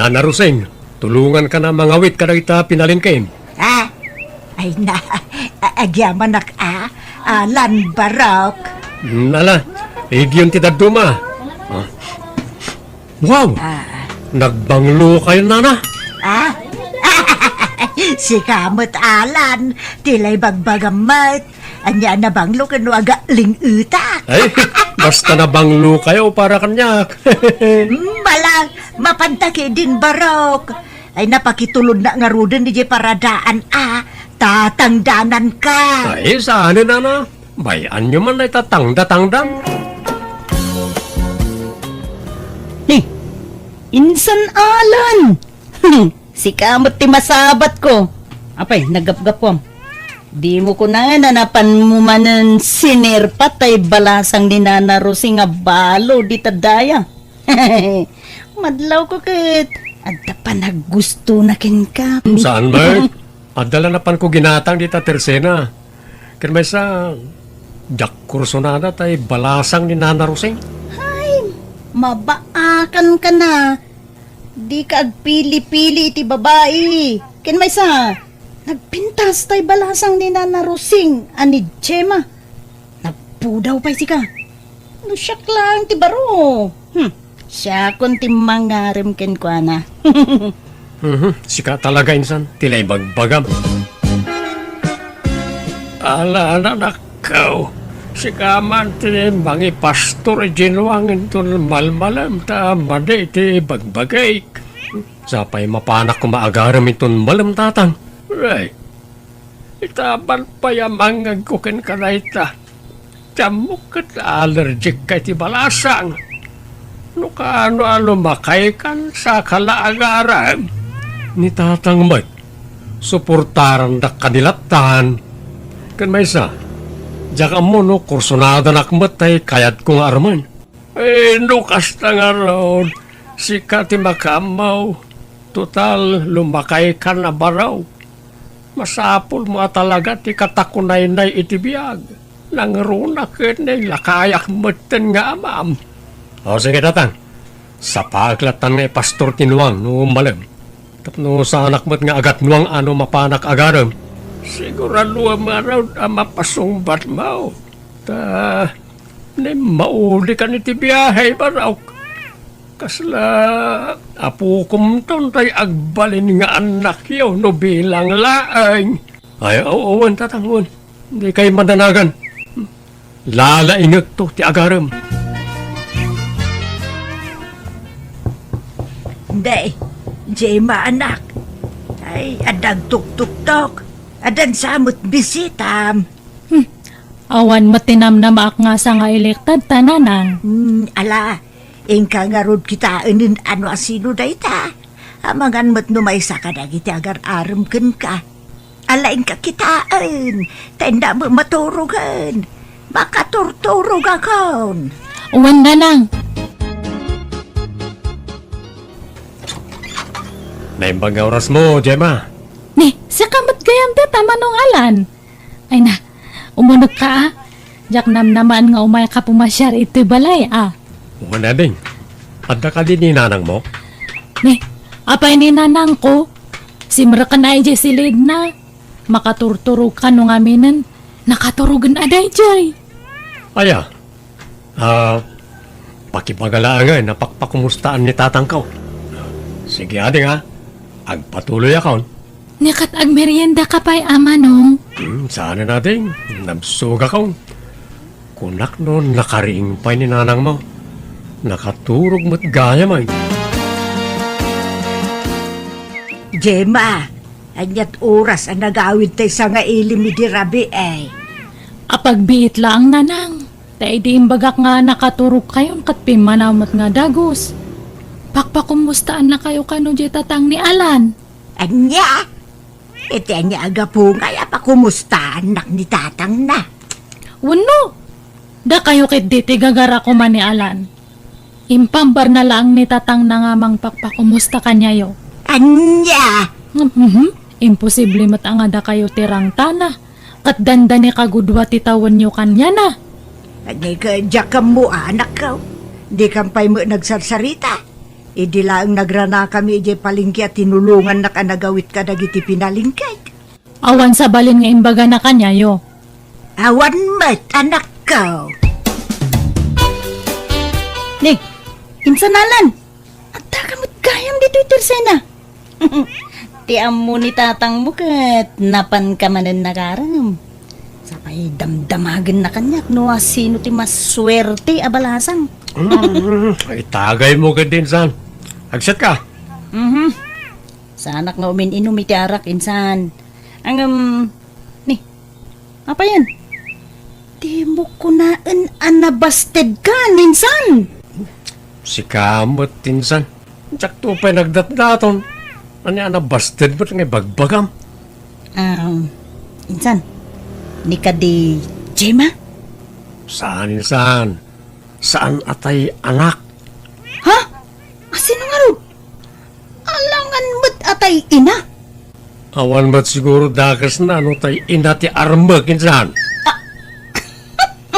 Nanarusing, tulungan ka na mangawit ka na ita pinalingkin. Ay na, agyaman Alan Barok. Nala, igyon ti daduma. Wow! Nagbanglo kayo, nana. Si kamot Alan, tilay bagbagamat. Anya na banglo kano aga lingutak. Ay, basta nabanglo kayo para kanyak. Malang, mapantaki din Barok. Ay napakitulod na nga rudin di paradaan tatangdanan ka. Ay, saan nana? Bayan nyo man ay tatangda-tangdam. Insan Alan! Si kamot ti masabat ko. Apay, nagapgap ko. Di mo ko na nanapan mo manan sinirpat ay balasang ni Nana Rosie nga balo di tadaya. Madlaw ko kit. Adda pa naggusto na kin ka. Saan ba? Adala na pan ko ginatang di ta tersena. Kaya may sa Jack Cursonada tay balasang ni Nana Rosing. Mabaakan ka na. Di ka agpili-pili iti babae. Ken may sa, nagpintas tay balasang ni Nana Rosing ani Gemma. Nagpudaw pa si ka. No siyak lang ti baro. Siya kun ti mangarim ken ko ana. Sika talaga insan, tilay bagbagam. Ala na nakaw. Sika man tinimbangi pastor ginwangin to malmalam ta mada iti bagbagay. Sapay mapanak ko maagaram iton malam tatang. Right. Itaban pa yamangag ko ken kanayta. Tamok kat allergic kay ti balasang. No kaano makay kan sa kalaagaran. Ni tatang mat. Suportaran da kanilatan. Kan may sa. Diyak mo no, kursonada nakmat ay kayat kong arman. Eh, nukas na nga raw. Sika ti makamaw. Total, lumakay ka na baraw. Masapol mo talaga ti katakunay-nay itibiyag. Nangruna kinay lakayak matan nga amam. O sige tatang. Sa paglatan nga pastor tinuang no malam. Tapno sa anakmat nga agat nuang ano mapanak agaram. Sigurado maraw mapasungbat mo. Mauli ka ni ti biyahe maraw. Kasla, apo kumton tay agbalin nga anak yaw no bilang laang. Ay, oo, tatangon. Hindi kayo madanagan. Lalaingag to ti agaram. Hindi, Gemma anak. Ay, adag tuk-tuk-tok. Adan samot bisitam. Awan matinam na maak nga sa nga elektad tananang. Ala, ingka nga rod kita inin ano asino da ita. Amangan mat numay sa kadagiti agar aram ken ka. Ala ingka kitaan. Tenda mo maturugan. Makaturturug akon. Uwan na lang. Naimbang oras mo, Gemma. Ni, sa kamot gayam da tama nung Alan. Ay na, umunod ka Jak naman nga umay ka pumasyar ito'y balay Wala ding. Adda ka din ni nanang mo? Ni, apay ni nanang ko. Simra ka na ay silid na. Makaturturog ka nung aminan. Nakaturugan aday jay. Aya. Pakipagalaan nga napakpakumustaan ni tatang ko. Sige ading agpatuloy akon. Nikat agmerienda ka pa'y ama nung. Sana natin, nabsuga ko. Kunak no, nakariing pa ni nanang mo. Nakaturog mo't gaya mo. Gemma, anyat oras ang nagawid tayo sa nga ilimi di rabi Apagbiit lang nanang. Tay di imbagak nga nakaturog kayon kat pimanamot nga dagos. Pakpakumustaan na kayo kano di tatang ni Alan. Anya? Iti anya aga po nga pa kumusta anak ni tatang na. Wano? Da kayo kit diti gagara ko man ni Alan. Impambar na lang ni tatang na nga mang pakpakumusta kanya yo. Anya? Imposible matanga da kayo tirang tana. Kat danda ni kagudwa titawan nyo kanya na. Anya ka dyan ka mo anak ko. Di kampay mo nagsarsarita. Idi lang nagrana kami ije palingki at tinulungan na ka nagawit ka dagiti pinalingkay. Awan sa balin nga imbaga na kanya yo. Awan met, anak ko. Ni, insanalan. At takamot gayam dito itersena. Ti amo ni tatang bukat, napan ka manan nagaram. Sapay damdamagan na kanyak, no sino ti maswerte abalasang. Itagay mo ka din, san. Agsat ka. Sa anak nga umin-inom iti arak, insan. Ang, ni, apa yan? Di mo kunaan anabasted ka, ninsan. Si kamot, tinsan. Tsak to pa'y nagdatdaton. Ano yan, busted mo nga bagbagam. Insan, ni ka di Gemma? Saan, insan? Saan atay anak? Ha? Sino nga ro? Alangan mo't atay ina? Awan ba't siguro dakas na ano tay inati armag, insan?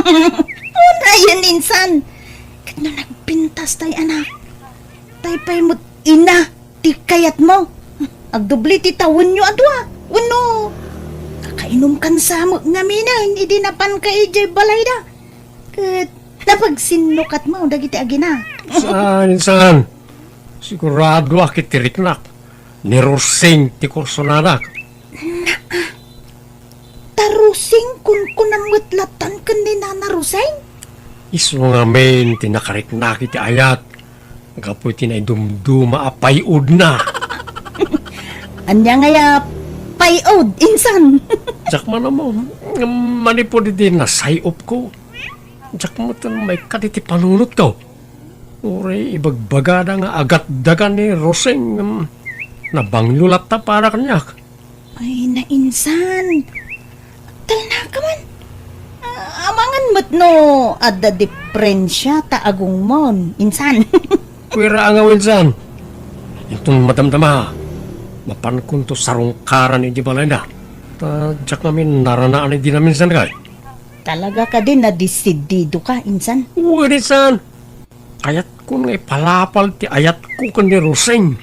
Una yan, insan. Kat na nagpintas tay anak. Tay pa'y mo't ina, ti kayat mo. Agdubli ti tawon nyo adwa. Uno. Kakainom kan sa mo nga mina, hindi napan ka ijay balay da. Kat napagsinukat mo, dagiti agina. Saan, insan? Sigurado akit tiriknak. Ni Rosing ti kursonanak. Tarusing kun kunamwitlatan kan ni Nana Roseng? Iso nga men, tinakariknak iti ayat. Kapoy tinay dumduma apayud na. Anya ngaya payod, insan. Tsak man mo, manipod din na sayop ko. Tsak mo ito may katiti panunot ko. Uri, ibagbagada nga agat dagan ni Roseng. Nabanglulat na para kanyak. Ay, na insan. Tal na ka man. Amangan mo't no, ada diferensya ta agong mon, insan. Kuwira ang awinsan. Itong madamdama. Mapan kun to sarungkaran ni Jibalay na. Tsak namin naranaan ni dinaminsan kay. Talaga ka din na disidido ka, insan. Uy, insan. Kayat ko nga palapal ti ayat ko kan ni Roseng.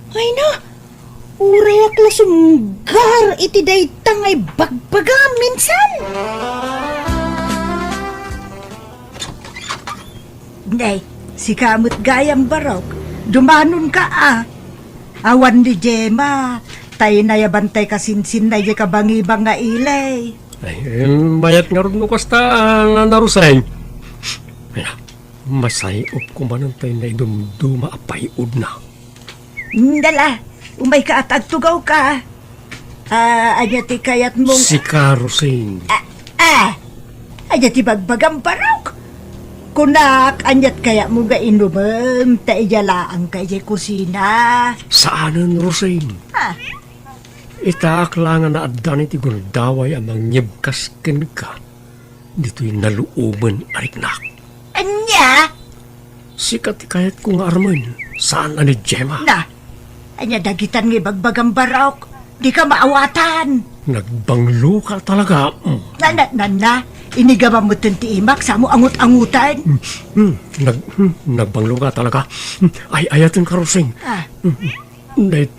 Ay na, urayak la sunggar iti daytang ay bagbaga minsan. Nay, si kamot gayam barok. Dumanon ka Awan ni Gemma. Tayo na yabantay kasinsin na yung kabangibang nga ilay. Ay, bayat nga rin nukas ta na Roseng. Ay na, masayop ko man ang tayo na idumduma apayod na. Dala, umay ka at agtugaw ka. Anya ti kayat mong... Si Roseng. Anya ti bagbagam barok. Kunak, anyat kaya mo ga inumam, taijalaang kaya kusina. Saanan, Roseng? Itaak lang na addan iti gundaway amang nyebkasken ka. Dito'y naluuban ariknak. Anya? Sikat kayat kong arman. Saan ani Gemma? Na, anya dagitan nga bagbagam barok. Di ka maawatan. Nagbanglo ka talaga. Na, inigawa mo ti imak sa mo angut-angutan. Nagbanglo ka talaga. Ay, ayatan ka, Roseng. Dahil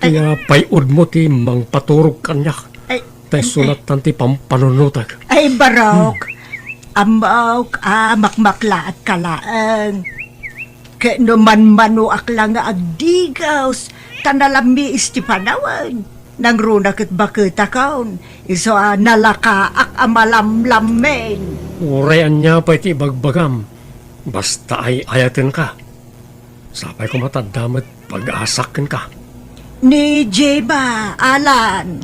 payod mo ti mang paturog kanyak. Tay sulat tanti pampanunutag. Ay, barok. Amaw makmakla at kalaang. Kaya naman mano akla nga agdigaws. Tanalami istipanawan. Nang runak at bakit akaon. Iso nalakaak amalamlamen. Urayan niya pa iti bagbagam. Basta ay ayatin ka. Sapay ko matadamat pag-aasakin ka. Ni Gemma, Alan.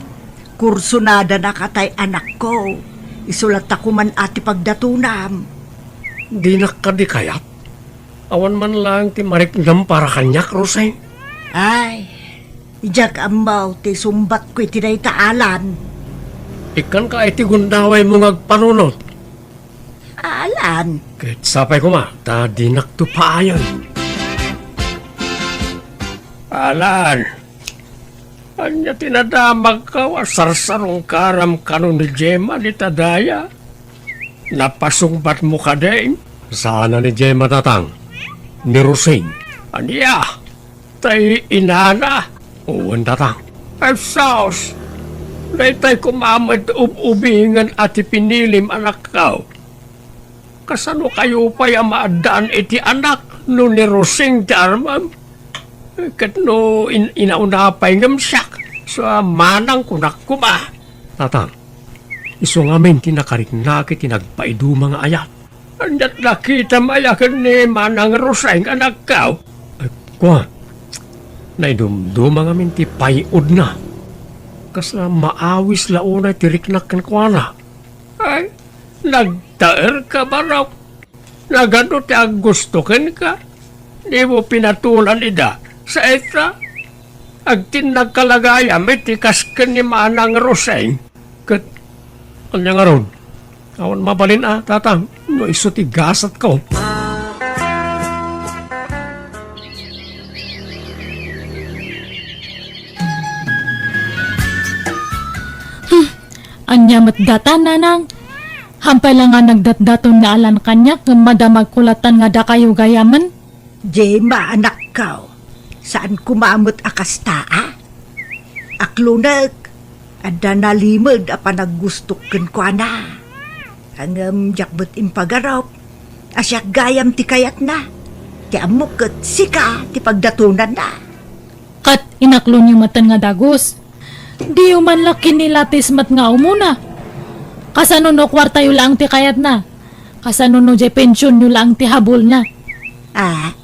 Kursunada na katay anak ko. Isulat ako man ati pagdatunam. Di na ka di kayat. Awan man lang ti mariknam para kanyak, Roseng. Ay, ijak amaw ti sumbat ko iti day taalan. Ikan ka iti gundaway mo ngagpanunot. Alan, Kahit sapay ko ma, ta di naktupayan. Alan, anya tinadamag ka, sarsarong karam kanon ni Gemma ni Tadaya. Napasungbat mo ka din. Sana ni Gemma tatang, ni Roseng. Aniya, tay inana. Uwan datang. Ay saos. Daytay kumamad ubingan at ipinilim anak ka. Kasano kayo pa yung maadaan iti anak no ni Rosing ti Armam? Kat no inauna pa yung gamsak sa manang kunak kuma. Tatang, iso ngamin tinakarik na tinagpaidu mga ayat. Andat nakita mayakan ni manang Rosing anak ka. Ay, kuha, naidumduma ngamin ti payod na. Kasla maawis launa tiriknak kan kuana. Ay, nagtaer ka ba raw? Nagano ti ang gusto ken ka? Di mo pinatulan ida sa ita? Agtinag kalagaya, may tikas ka ni Manang Roseng. Kat, kanya nga ron. Awan mabalin tatang. No iso ti gasat ko. Anya matdatan nanang. Hampay lang nga nagdatdaton na alan kanya ng madamag kulatan nga da kayo gayaman. Jema, anak ka. Saan kumamot akastaa? Aklunag, ada nalimod apa naggustukin ko na. Ang jakbet impagarap, asyak gayam ti kayat na. Ti amukot sika ti pagdatunan na. Kat inaklon yung matan nga dagos. Di man laki nilatis mat nga umuna. Kasano no kwarta yu lang ti kayat na. Kasano no jay pensyon yu lang ti habol na. Ah,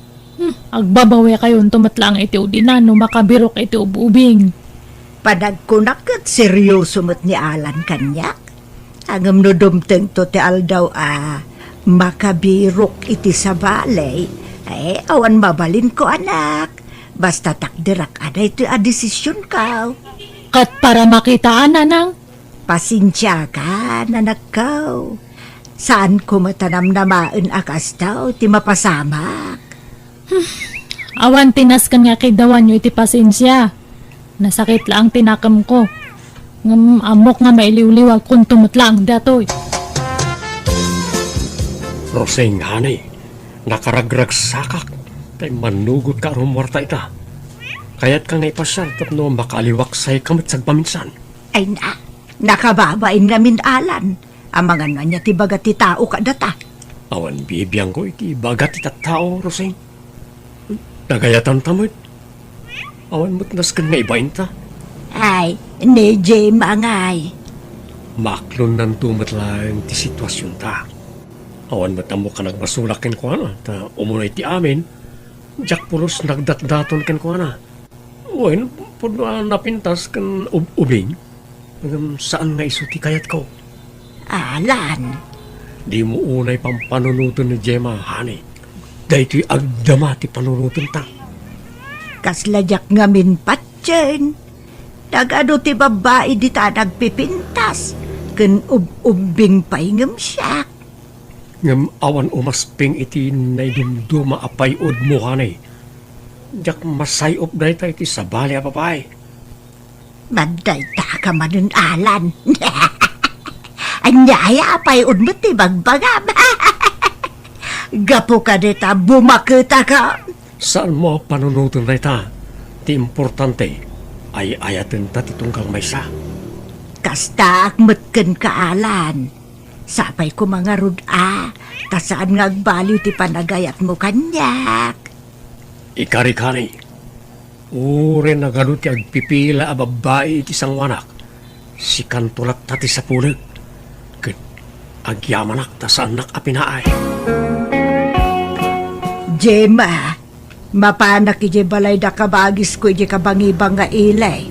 Agbabawi kayo tumatlang iti udinano makabirok iti ububing. panagkunak at seryoso mo't ni Alan kanyak. Ang dumteng to ti aldaw makabirok iti sa balay. Ay, awan mabalin ko anak. Basta takdirak ada ito desisyon ka. Kat para makitaan nanang. Pasensya ka, nanak ka. Saan ko matanam namaan akas daw, ti mapasamak. Awan tinas kanya kay dawan nyo iti pasensya. Nasakit lang tinakam ko. Amok nga mailiw-liwag kung tumutlang datoy. Roseng hanay, nakaragrag sakak. Tay manugot ka rumwarta ita. Kaya't kang naipasal tapno makaliwaksay kamit sagpaminsan. Ay na, nakababain namin Alan. Amangan nga niya ti bagat ti tao ka data. Awan bibiyang ko iti bagat ita tao, Roseng. Nagayatan tamot. Awan mo't naskan nga ibain ta. Ay, ne Jay mangay. Maklon nan tumatlang ti sitwasyon ta. Awan matamo ka nagmasulak ken ko na, ta umunay ti amin. Jack pulos nagdatdaton ken ko na. Wen, puno napintas kan ubing. Saan nga iso ti kayat ko? Alan, Di mo unay pampanunutan ni Gemma, honey. Dahil agdama ti panunutan ta. kasladyak ngamin patyen. Nagano ti babae di ta nagpipintas. Ken ubing paingam siya. Ngam awan umasping iti naidumduma apay od mo, honey. Jak masayop dahi tayo iti sabali a babae. Manday ta ka manun Alan. Anyaya pay mo ti bagbagam. Gapo ka dita bumakita ka. Saan mo panunutan dahi ta? Ti importante ay ayaten ta ti tungkang maysa. Kasta akmetken ka Alan. Sapay ko mga ruda. Kasaan ngagbaliw ti panagayat mo kanyak. Ikari-kari. Ure na gano ti agpipila a babae iti sangwanak. Si kantulat tati sa pulag. Ket agyamanak ta sa anak a pinaay. Jema, mapanak ije balay da kabagis ko ije kabangibang nga ilay.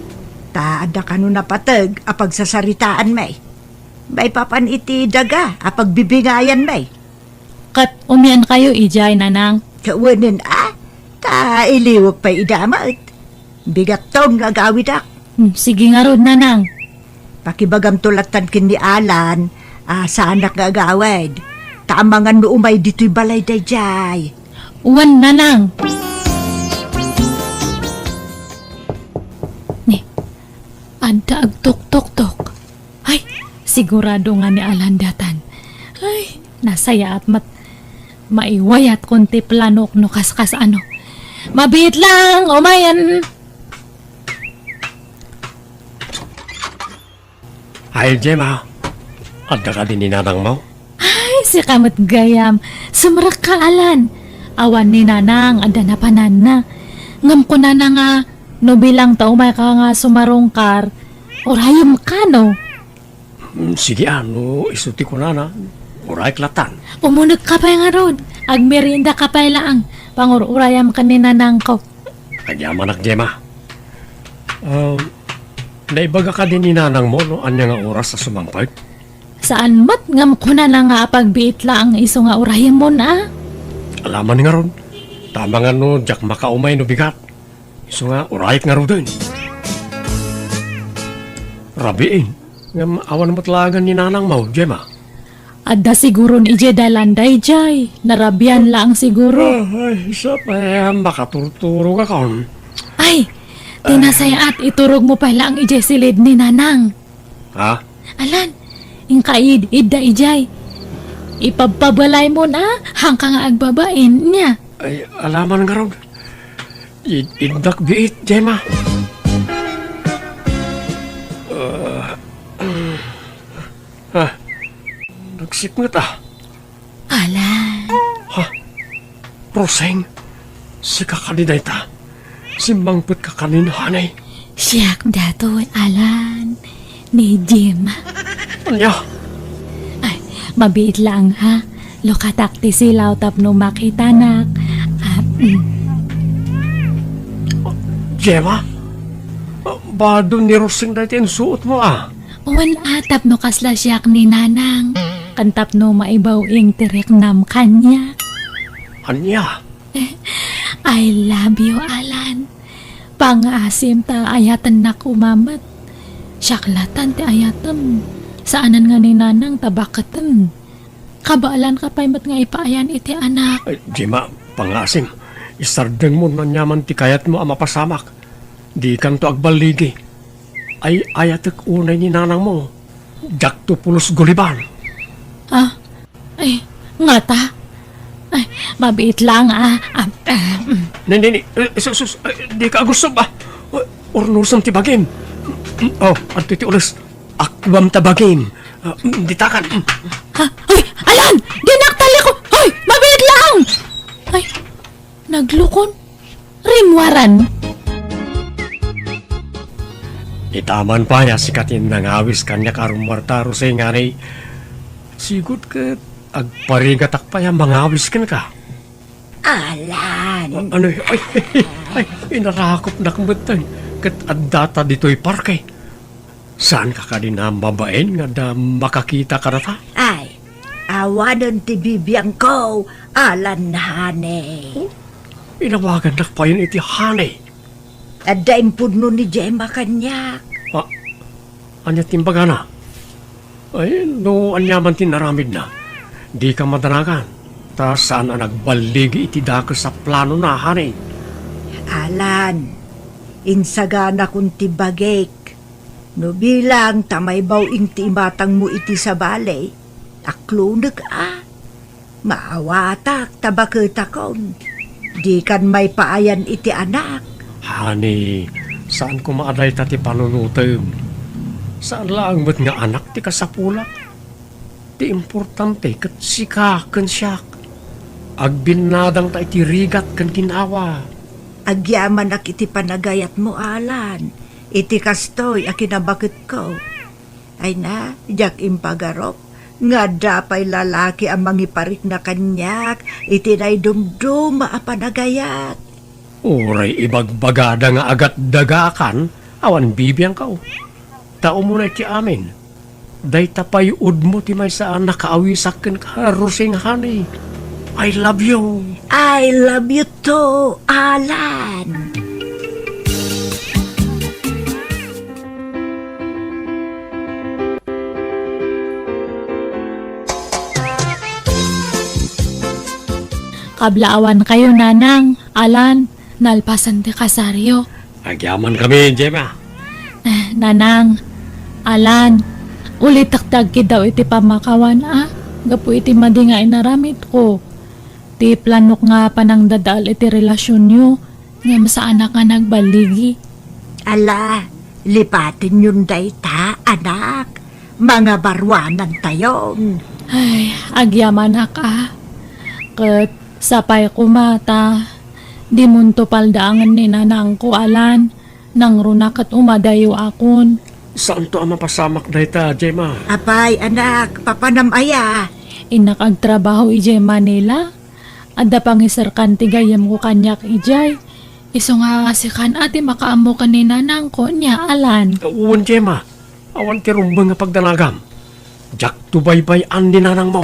Taada ka nun napatag apag sasaritaan may. May papan iti daga apag bibigayan may. Kat umian kayo ijay nanang. Kawanin ta iliwag pa idamot. Bigat tong nga gawid ak. Sige nga ron nanang. Pakibagam tulatan kin ni Alan, sa anak nga gawid. Taamangan mo umay dito'y balay dayjay. Uwan nanang. Ni, anda agtok-tok-tok. Ay, sigurado nga ni Alandatan. Ay, nasaya at maiwayat konti planok no kaskas ano. Mabit lang, umayan. Ay, Gemma. Adda ka din ni nanang mo? Ay, si kamat gayam. Sumrak ka, Alan. Awan ni nanang, ada na panan na. Ngam ko na nga, no bilang tao may ka nga sumarongkar. Orayam ka, no? Sige ano, isuti ko na. Uray klatan. Umunag ka pa nga ron. Agmerinda ka pa lang. Pangururayam ka ni nanang ko. Kanya manak, Gemma. Naibaga ka din ni nanang mo, no? Anya nga oras sa sumampay? Saan mat ngam ko na lang nga pagbiit lang iso nga urayam mo na. Alaman nga ron. Tama nga no, jak makaumay no bigat. Iso nga, urayit nga ron din. Rabiin. Nga awan mo talagan ni nanang mo, Gemma. Adda siguro ni Ije dalanday jay. Narabian lang siguro. Ay, isa pa makaturturo ka kon. Ay, tinasaya at iturog mo pa lang Ije silid ni nanang. Ha? Alan, ingkaid idda ijay. Ipapabalay mo na hangka nga agbabain niya. Ay, alaman nga ron. Indak biit, Gemma. Nagsipngat Alan, Roseng, si kakaniday ta. Simbangpit ka hanay. siyak datoy Alan ni Jim. Anya? Ay, mabit lang ha. Lokatakti silaw tapno makitanak. Gemma? Bado ni Roseng dati ang suot mo Uwan atap no kasla siyak ni nanang. Kantap no maibaw ing tireknam kanya. Anya? I love you, Alan. Pangasim ta ayatan na kumamat. Syaklatan ti ayatam. Saanan nga ni nanang tabakatan. Kabaalan ka pa'y mat nga ipaayan iti anak. Ay, Gemma, pangasim. Isardeng mo na nyaman ti kayat mo ang mapasamak. Di kan to agbaligi. Ay ayatek unay ni nanang mo. Jakto pulos guliban. Ay, nga ta. Ay, mabit lang Nini, sus, di ka gusto ba? Ornursam ti bagim. Oh, at ti ulis. Akwam ta bagim. Ditakan. Ay, Alan! Dinaktali ko! Ay, mabit lang! Ay, naglukon. Rimwaran. Itaman pa ya sikatin nang awis kanya karumwarta rusay nga rin. Sigod ka, agparigatak pa ya mangawis ka na ka. Alan, Ano, ay, inarakop na kumutay. Kat adata dito'y parke. Saan ka din na mabain nga da makakita ka na ta? ay, awanan ti bibiyang ko, Alan hane. Inawagan na pa yun iti hane. Adda impudno ni Gemma kanyak. Anya timbaga na? Ay, no, anyaman tinaramid na. Di ka madanagan. Ta saan ang nagbaligi iti daka sa plano na, hane? Alan, insagana kung ti bagek. No bilang tamaybaw ing ti imatang mo iti sa balay. Aklunag Maawatak tabakita kon. Di kan may paayan iti anak. Hani, saan ko maaday ta ti panunutem? Saan lang ba't nga anak ti kasapulak? Ti importante kat sika kan siyak. Agbinadang ta iti rigat kan ginawa. Agyaman ak iti panagayat mo, Alan. Iti kastoy a kinabakit ko. Ay na, jak impagarop. Nga dapay lalaki ang mangiparik na kanyak. Iti na'y dumdum a panagayat. Uray ibagbagada nga agat dagakan, awan bibiyang kao. Tao mo na ti amin. Day tapay mo ti may saan nakaawisak kan karusing honey. I love you. I love you too, Alan. Kablaawan kayo nanang, Alan, nalpasan ti kasaryo. Agyaman kami, Gemma. Nanang, Alan, ulit takdag daw iti pamakawan Gapu iti madi nga inaramit ko. Ti planok nga panang dadal iti relasyon nyo, Ngam sa anak nga nagbaligi. Ala, lipatin yun dayta, anak. Mga barwanan tayong. Ay, agyaman ka. Kat sapay kumata. Di munto paldaangan ni nanang ko alan. Nang runak at umadayo akon. Saan to ang mapasamak dayta, Jema? Apay, anak, papanamaya. Inakagtrabaho ijay Manila. Adda pang isarkan tigayam ko kanyak ijay. Iso nga si kan ati makaamo ka ni nanang ko niya alan. Uwan, Jema. Awan ti rumbang nga pagdanagam. Jak tubaybay ang dinanang mo.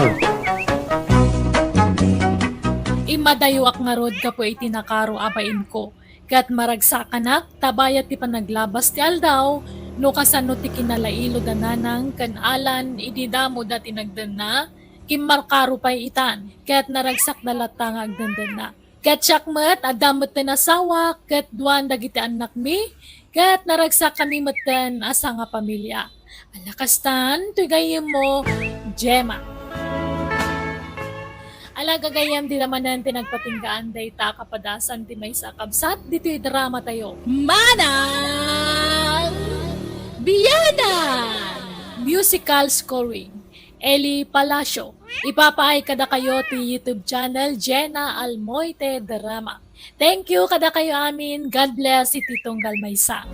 Imadayo ak nga rod ka po itinakaro abain ko. Kat maragsakan tabayat ti panaglabas ti aldaw, no kasano ti kinalailo dananang kan alan ididamo dati nagdana, kimmarkaro pa'y itan, kat naragsak na latang agdandan na. Kat syakmat, adamot na nasawa, kat duwan dagiti anak mi, kat naragsak kami matan asa nga pamilya. Alakastan, tuygayin mo, Gemma. Alagagayam di naman natin nagpatinggaan dayta kapadasan ti may sakabsat dito'y drama tayo. Manang Biyanan! Musical scoring. Eli Palacio. Ipapaay kada kayo ti YouTube channel Jenna Almoite Drama. Thank you kada kayo amin. God bless si Titong Galmaysa.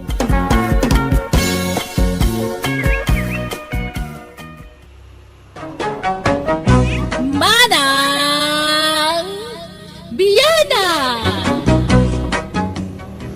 Manang Biyanan!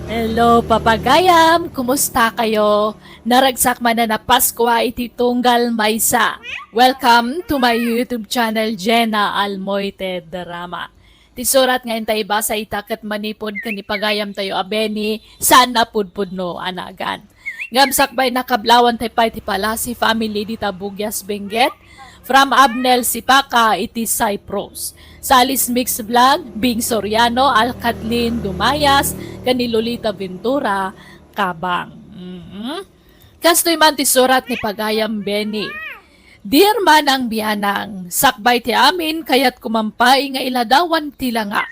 Hello, papagayam! Kumusta kayo? Naragsak man na Pasko iti tunggal maysa. Welcome to my YouTube channel, Jenna Almoite Drama. Tisurat nga intay ba sa itakat manipod kanipagayam tayo abeni, sana pudpud no anagan. Ngamsakbay nakablawan tayo pa iti pala si family dita Bugyas Benguet, from Abnel Sipaka iti Cyprus. Salis Mix Vlog, Bing Soriano, Alcatlin Dumayas, kanilolita Ventura, Kabang. Kastoy man ti surat ni Pagayam Beni. Dear Manang Biyanang, sakbay ti amin kayat kumampay nga iladawan tila nga.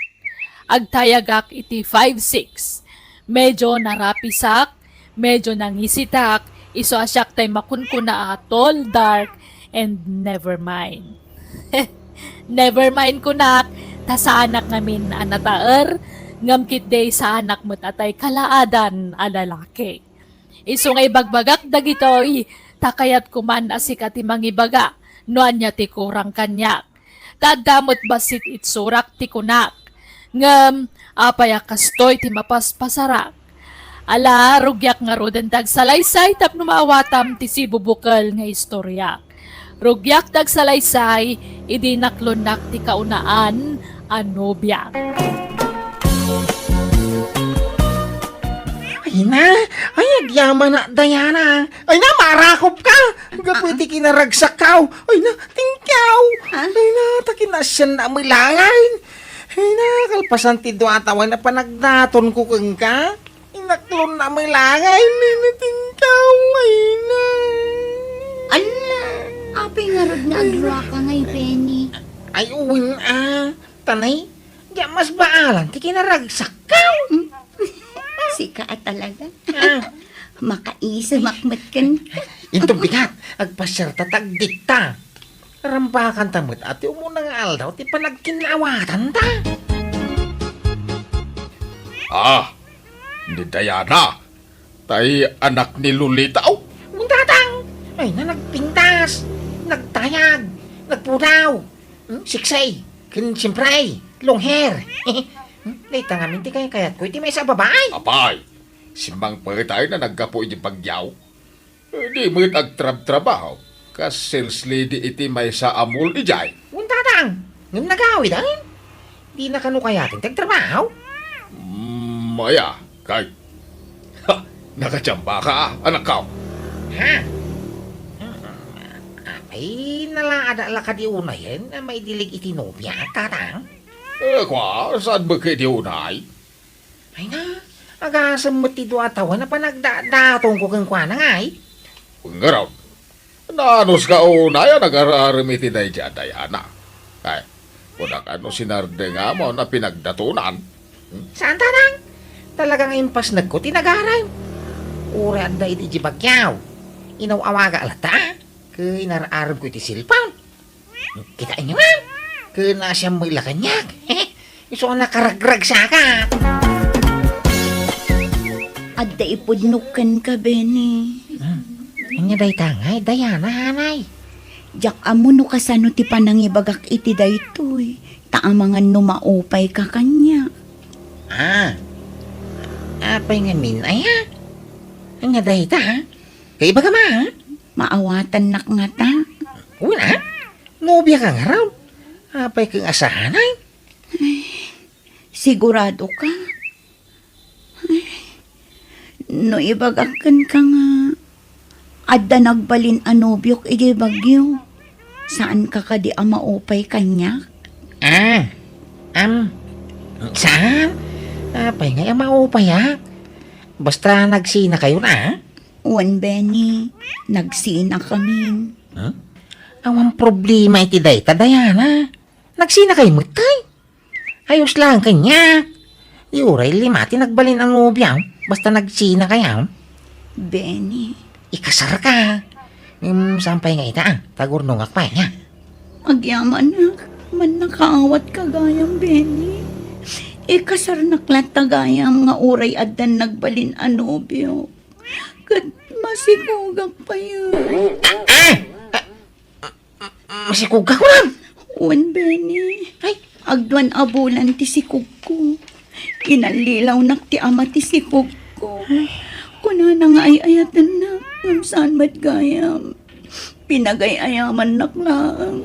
Agtayagak iti 5-6. Medyo narapisak, medyo nangisitak, iso asyak tay makunkuna atol, dark, and never mind. Never mind kunak, ta sa anak ngamin anataer, ngamkit day sa anak mo't atay kalaadan a lalaki. Iso ngay bagbagak dagitoy, takayat kuman asikat ti mangibaga, noan niya ti kurang kanyak. Tadamot basit itsurak ti kunak, ngam apayak kastoy ti mapaspasarak. Ala, rugyak nga roden dag salaysay tap numawatam ti sibubukal nga istorya. Rugyak dag salaysay, idi naklunak ti kaunaan, anobyak. Ay na, ay agyaman na, Diana. Ay na, marakop ka. Gapwede kinaragsak ka. Ay na, tingkaw. Ay na, takinasyan na milangain. Ay na, kalpasan ti duatawan na panagdaton ko kang ka. Inaklon na milangain. Ay na, tingkaw. Ay na. Ala, apay nga rod nga agwa ka ngay, Penny. Ay, uwin tanay, di mas baalan, ti kinaragsak ka. Sika talaga. Ah. Makaisa makmat kan. Intong bigat, agpasyar tatagdikta. Rampakan tamot ati umunang aldaw ti panagkinawatan ta. Ni Diana. Tay anak ni Lolita. Oh, Muntatang, ay na nagpintas, nagtayag, nagpudaw, siksay, siyempre, long hair. Late nga minti kaya kayat ko, iti may sa babae. apay. Simbang pagkatay na nagkapo iti pagyaw. Di mo agtrab-trabaho. Kas sales lady iti may sa amul ijay. Muntatang, ngam nagawid ang? Di na kanu kayatin, tagtrabaho. Maya, kay. Nakachamba ka, anak ka. Ha? Ay, nalaada ka di una yan, na may dilig iti nobya, tatang. Kwa, saan ba kayo di unay? Ay na, agasam mo ti duatawan na panagdatong ko kang kwa na nga ay. Ngaraw. Nanos ka unay, nag-ararim iti na dyan, Diana. Ay, kunak ano sinarde nga mo na pinagdatunan. Saan tatang? Talagang impas nagko tinagaran. Ura da iti jibagyaw. Inaw-awaga alata. Kay nararab ko iti silpaw. Kita inyo nga. Kaya na siya may lakanyag. Iso nakaragrag sa ka. Adda ipudnukan ka, Benny. Anya day tangay, Dayana, hanay. Jak amo no kasano ti panangibagak iti daytoy. Taamangan no maupay ka kanya. Apay nga min, ay ha? Anya day ta, ha? Kay baga ma, ha? Maawatan nak nga ta. Una, nobya ka nga raw. Apay kang asahan, ay. Sigurado ka? Ay, no ibagakan ka nga. Adda nagbalin anobyok iti bagyo. Saan ka kadi maupay kanya? Saan? Apay nga yung maupay, ha? Basta nagsina kayo na, ha? Wan, Benny. Nagsina kami. Awang problema iti day, Dayana. Nagsina kayo matay. Ayos lang kanya. Yuray limati nagbalin ang nobya. Basta nagsina kayo. Benny, Ikasar ka. Sampay nga ita, tagurnungak pa niya. agyaman na. Man nakaawat ka gayam, Benny. Ikasar naklat tagayam nga uray addan nagbalin anobyo. Kat masigugak pa yun. Masikugak ko lang. Wan, Benny. Ay, Agduan abulan ti sikug ko. Kinalilaw nak ti ama ti sikug ko. Kuna na nga ay ayatan na. Ngam saan mat gayam. Pinagay-ayaman nak lang.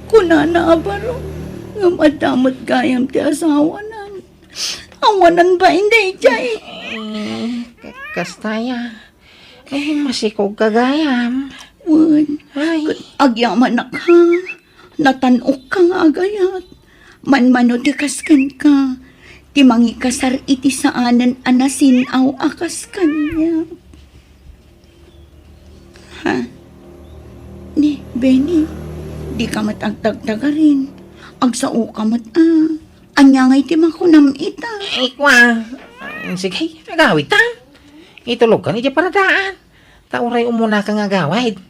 Kuna na abaro. Ngam adamot gayam ti asawanan. Awanan ba hindi, Jay? kastaya. Masikog kagayam. Wan. Ay, Agyaman nak ha. Natanok ka nga agayat. Manmano ti kaskan ka. Ti mangikasar iti saanan anasinaw akas kanya. Ha? Ni, Benny, di ka matagtagtaga rin. Agsao ka Anya ngay ti makunam ita. ikwa. Sige, agawid ta. Itulog ka ni di paradaan. Tauray umuna ka nga gawid.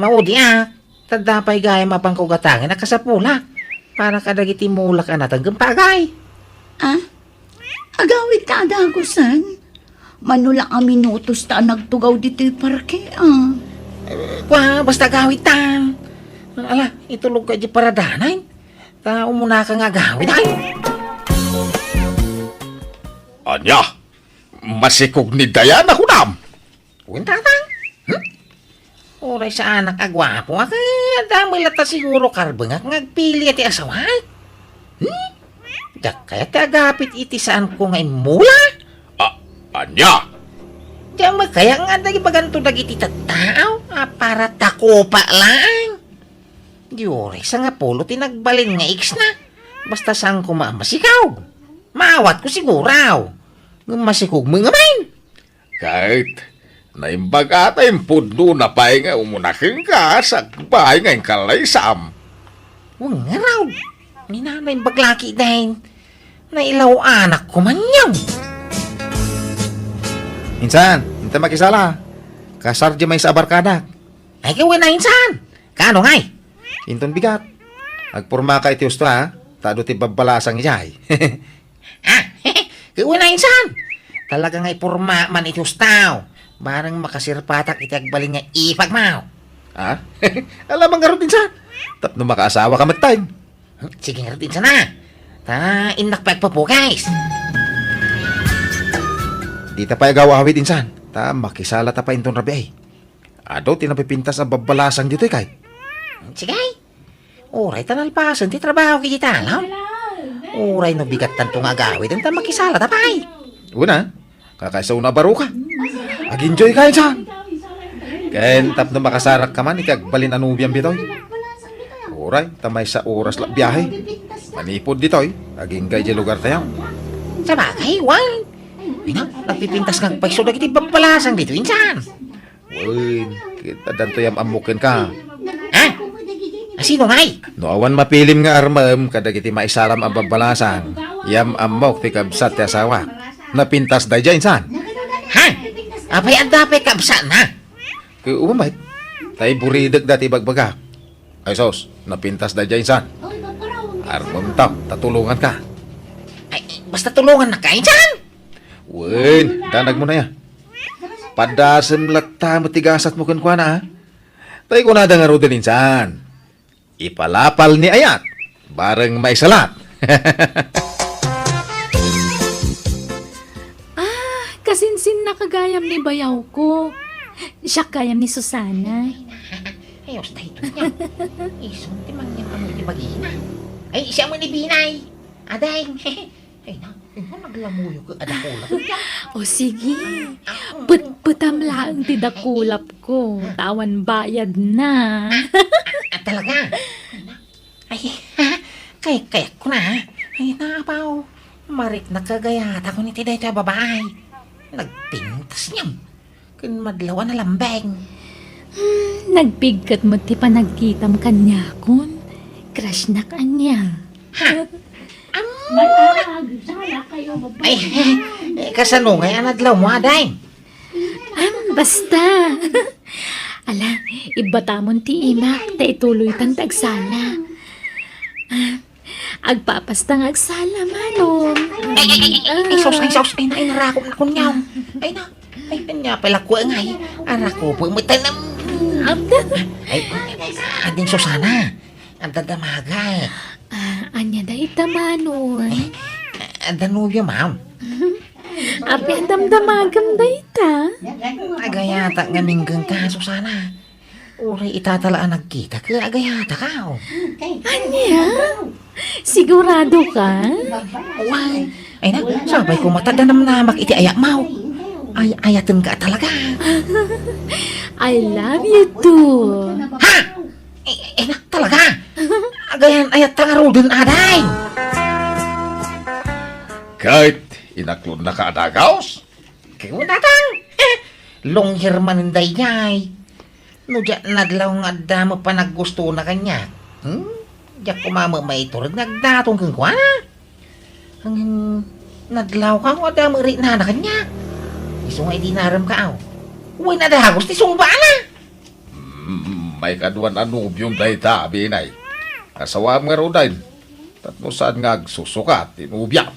Maudi tadapay gaya mapangkugatangan na kasapula. Para kadagiti mulak anatang gampagay. Agawid ka adagusan. Manula kami minutos ta nagtugaw dito'y parke Kwa, basta gawid ta. Ala, itulog ka di paradanan. Ta umuna ka nga gawid ay. Anya, masikog ni Dayana hunam. Tatang. Oray sa anak agwapo nga damay lata siguro karbeng ngagpili ati asaway. Kaya tagapit iti saan ko nga mula. Anya, Diyan kaya nga dagi baganto dagiti tattao para takopa lang. Diyoray sa nga polo tinagbalin nga iks na. Basta saan ko maamasikaw. Maawat ko siguraw. Masikog mo nga main. kahit naimbag ata yung puno na pa'y nga umunakin ka sa bahay nga yung kalaysam. Huwag nga raw. Ni nanay baglaki dahil nailaw anak ko man yaw. Insan, hindi makisala. Kasar di may sa barkada. Ay gawin na insan. Kano ngay? Inton bigat. Agpurma ka iti usto ha. Tado ti babalasang ijay. Gawin na insan. Talaga ngay purma man iti ustaw. Barang makasirpatak iti agbalin nga ipagmaw. Ha? Alam ang garot insan. Tapno makaasawa ka matay. Sige nga rin insan na. Ta inakpag pa po guys. Di ta pa agawawid insan. Ta makisala ta pa inton rabi ay. Ado tinapipintas ang babalasang dito kay. Sige. Uray tanalpasan ti trabaho kiti talaw. Uray no bigat tanto nga agawid. Ang makisala tapay. Una, kakaisaw na baro ka. Ag-enjoy ka insan. Ken tapno makasarak ka man ikagbalin anubiang bitoy. Uray, tamay sa oras la biyahe. Manipod ditoy. Aging kay di lugar tayo. Sa bagay, wal. Ay na, nagpipintas ng paiso na kiti babalasang dito insan. Uy, kita danto yam amukin ka. Ha? Sino ngay? No awan mapilim nga armam kadagiti maisaram ang babalasang. Yam amok ti kabsat ti asawa. napintas day dyan, insan. Ha? Apay ang dapat kapsa na. Kaya umamay, tayo buridag dati bagbaga. Ay sos, napintas day dyan, insan. Armon tam, tatulungan ka. Ay, basta tulungan na ka, insan. Wen, danag mo na ya. Padasem lakta matigasat mo kan kuana, ha? Tayo ko na nga rodin, insan. Ipalapal ni Ayat, bareng may salat. Kasinsin na kagayam ni bayaw ko. Siya kayam ni Susana. Ayos tayo ito niya. Isun, timang niya kamo di bagina. Ay, siya mo ni Binay. Aday. Ay, naglamuyo ko. Adakulap. O sige, put-putam lang ti dakulap ko. Tawan bayad na. Talaga? Ay, kaya ko na. Ay, napaw. Marik nakagayata ko ni Tiday ta babae. Nagpintas niya. Kunmadlawa na lambeng. Nagbigat mo ti panagkitam kanya kun. Crush na kanya. Ay, kasano ngayon adlaw mo, Aday? Basta. Ala, ibatamon ti imak, ta ituloy tang tagsala. Agpapastang agsala manom. Ay, sos, ay, narakop na kunyaw. Ay, kanya pala ko ngay. Arako po, mutanam. Ay, ading Susana. Ang dadamagay. Anya da itamanon. Danubyo, ma'am. Api ang damdamagam da ita. Agayata nga minggang ka, Susana. Uri itatalaan nagkita ka, agayata ka. Anya? Sigurado ka? Why? Ay na, sabay ko matadanam namak iti ayak mau. Ay, ayatan ka talaga. I love you too. Ha? Ay na, talaga. Agayan, ayat tangaro din, Aday. Kahit inaklon na ka adagaos, Kaya natang. Longhir maninday niyay. No, diya nadlaw nga damo pa naggusto na kanya. Diya kumama maiturag nagdatong kang kwa na. Hanggang nadlaw ka nga damo rin na kanya. Iso nga idinaram ka aw. Uy na dahagos ti sumba na. may kaduan anubyong dayta, binay. Kasawam nga rodain. Tatno saan nga susukat, inubya.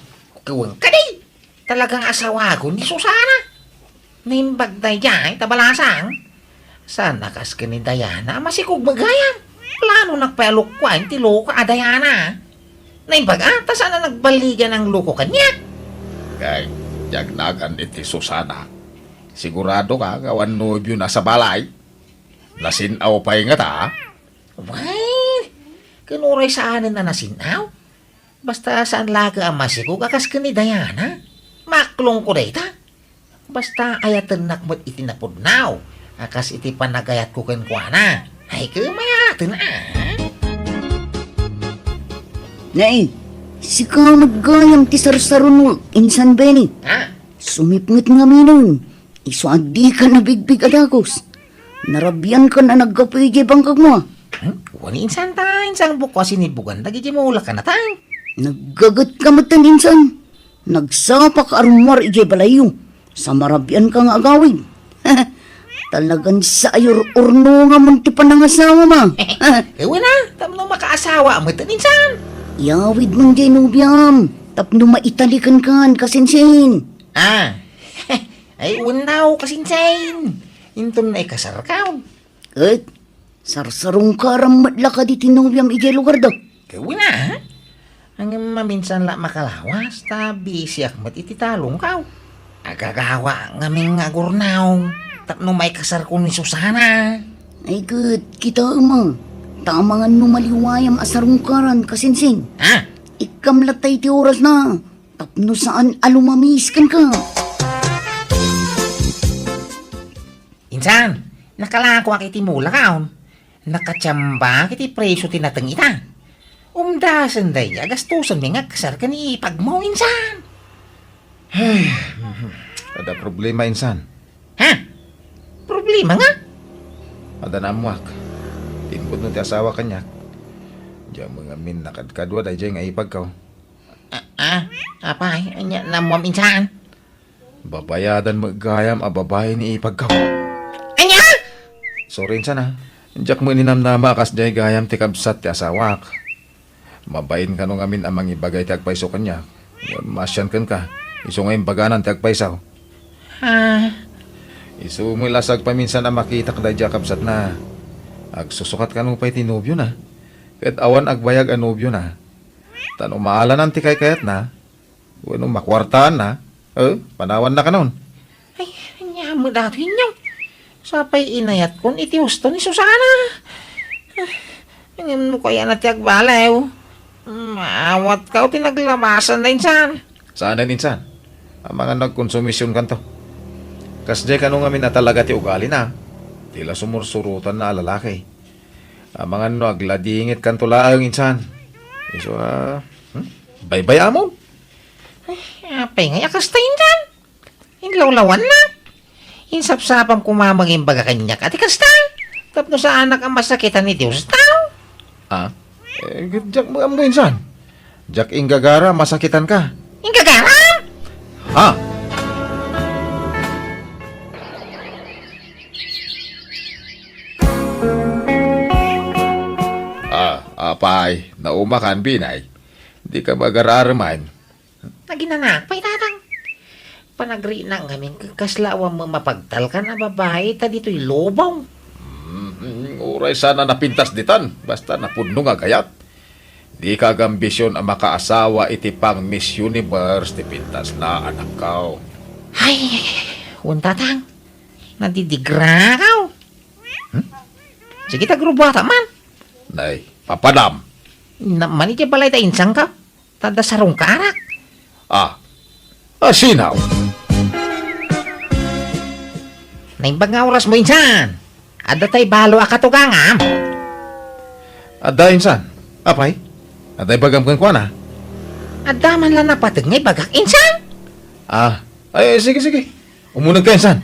Kawang ka di. Talagang asawa ko ni Susana. Nimbag day jay, tabalasang. Sana kas ka ni Diana, masikog bagayam. Plano nagpalukwan, ti loko a Diana. Nimbag ata sana nagbaligan ang loko kanya. Kay, yagnagan iti Susana. Sigurado ka, gawan nobyo na sa balay. Nasinaw pa'y nga ta. Why? Kinuray saanin na nasinaw? Basta saan laga ang masikog akas ka ni Diana. Maklong ko data. Basta ayatan nakmat itinapudnaw. Akas iti panagayat ko kenkwana. Ay kumayatan Nay, si ka maggayam ti sarsaro mo, insan Benny. Ha? Sumipngot nga minon. Iso adi ka na bigbig adagos. Narabyan ka na nagkapuy bangkag mo. Wani insan tayo, insang buko sinibugan. Nagijimula ka na tayo. Naggagat ka matan insan. Nagsapak arumar ije balayo. Sa marabyan ka nga agawin. Talagang sa ayor urno nga munti pa ng asawa ma. Ewan na, tamno makaasawa ang matan insan. Yawid mong Genubiam. Tapno maitalikan kan kasinsin. Ah, ay unaw kasinsain. Inton na ikasarkaw. At sarsarong karam matla ka di tinubiam ije lugar do. Ewan na, ha? Hanggang maminsan la makalawas, tabi siyak mat ititalong kaw. Agagawa ngaming agurnaw. Tapno may kasar ko ni Susana. Ay good, kita ama. Tamangan no maliwayam asarong karan kasinsin. Ha? Ikam latay ti oras na. Tapno saan alumamiskan ka. Insan, nakalako ang iti mula kaon. Nakatsamba kiti preso tinatang ita. Umdasan day, agastusan may nga kasar ka ni pagmo, insan. Ada problema, insan. Ha? Problema nga? Ada namuak. Timpod no ti asawa kanya. Diyan mga min nakadkadwa day nga ipag ka. Apay, anya namuam insan. Babayadan mo gayam a babae ni ipagkaw. Anya? Sorry insan ha. Diyak mo ninamnama kas jay gayam ti kabsat ti asawak. Mabain ka nung amin amang ibagay ti agpaiso kanya. Masyan kan ka. Iso ngayon baganan ti agpaisaw. Iso mo ilasag paminsan na makita kada diya kabsat na. Agsusukat ka nung pa'y tinubyo na. Kahit awan agbayag ang nubyo na. Tanong maalan ang tikay kayat na. Ano makwartaan na. Panawan na ka nun. Ay, anya mo dati inyo. Sapay inayat kon iti husto ni Susana. Ngayon mo kaya na tiyag balaw. Maawat ka o tinaglabasan na insan. Saan na insan? Ang mga nagkonsumisyon kanto. Kasjay ka nung amin na talaga ti ugali na. Tila sumursurutan na lalaki. Ang mga agladingit kanto laang insan. Iso baybay amon. Apay nga yakas tayo insan. Inlawlawan na. Insapsapang kumamaging baga kanya ka. Tikas tayo. Tapno sa anak ang masakitan ni Diyos tao. Jack mo insan. Jack inggagara masakitan ka. Ingagaram! Ha? Apay, naumakan binay. Di ka magararaman. Naginanak, pa'y tatang. Panagri na ngamin kaslawa mo mapagtal ka na babae ta dito'y lobaw. Uray sana napintas ditan. Basta napuno nga gayat. Di ka gambisyon ang makaasawa iti pang Miss Universe ti pintas na anak kao. Ay, tatang. Nadidigra ka. Sige tagrubata man. Nay, papadam. Naman iti balay ta insang ka. Tada sarong karak. Sinaw. Naimbag nga oras mo insan. Ada tay balo akatugangam. Ada insan. Apay? Aday bagam kang kuana. Ada man lang napatag ngay bagak insan. Ay, sige. Umunag ka insan.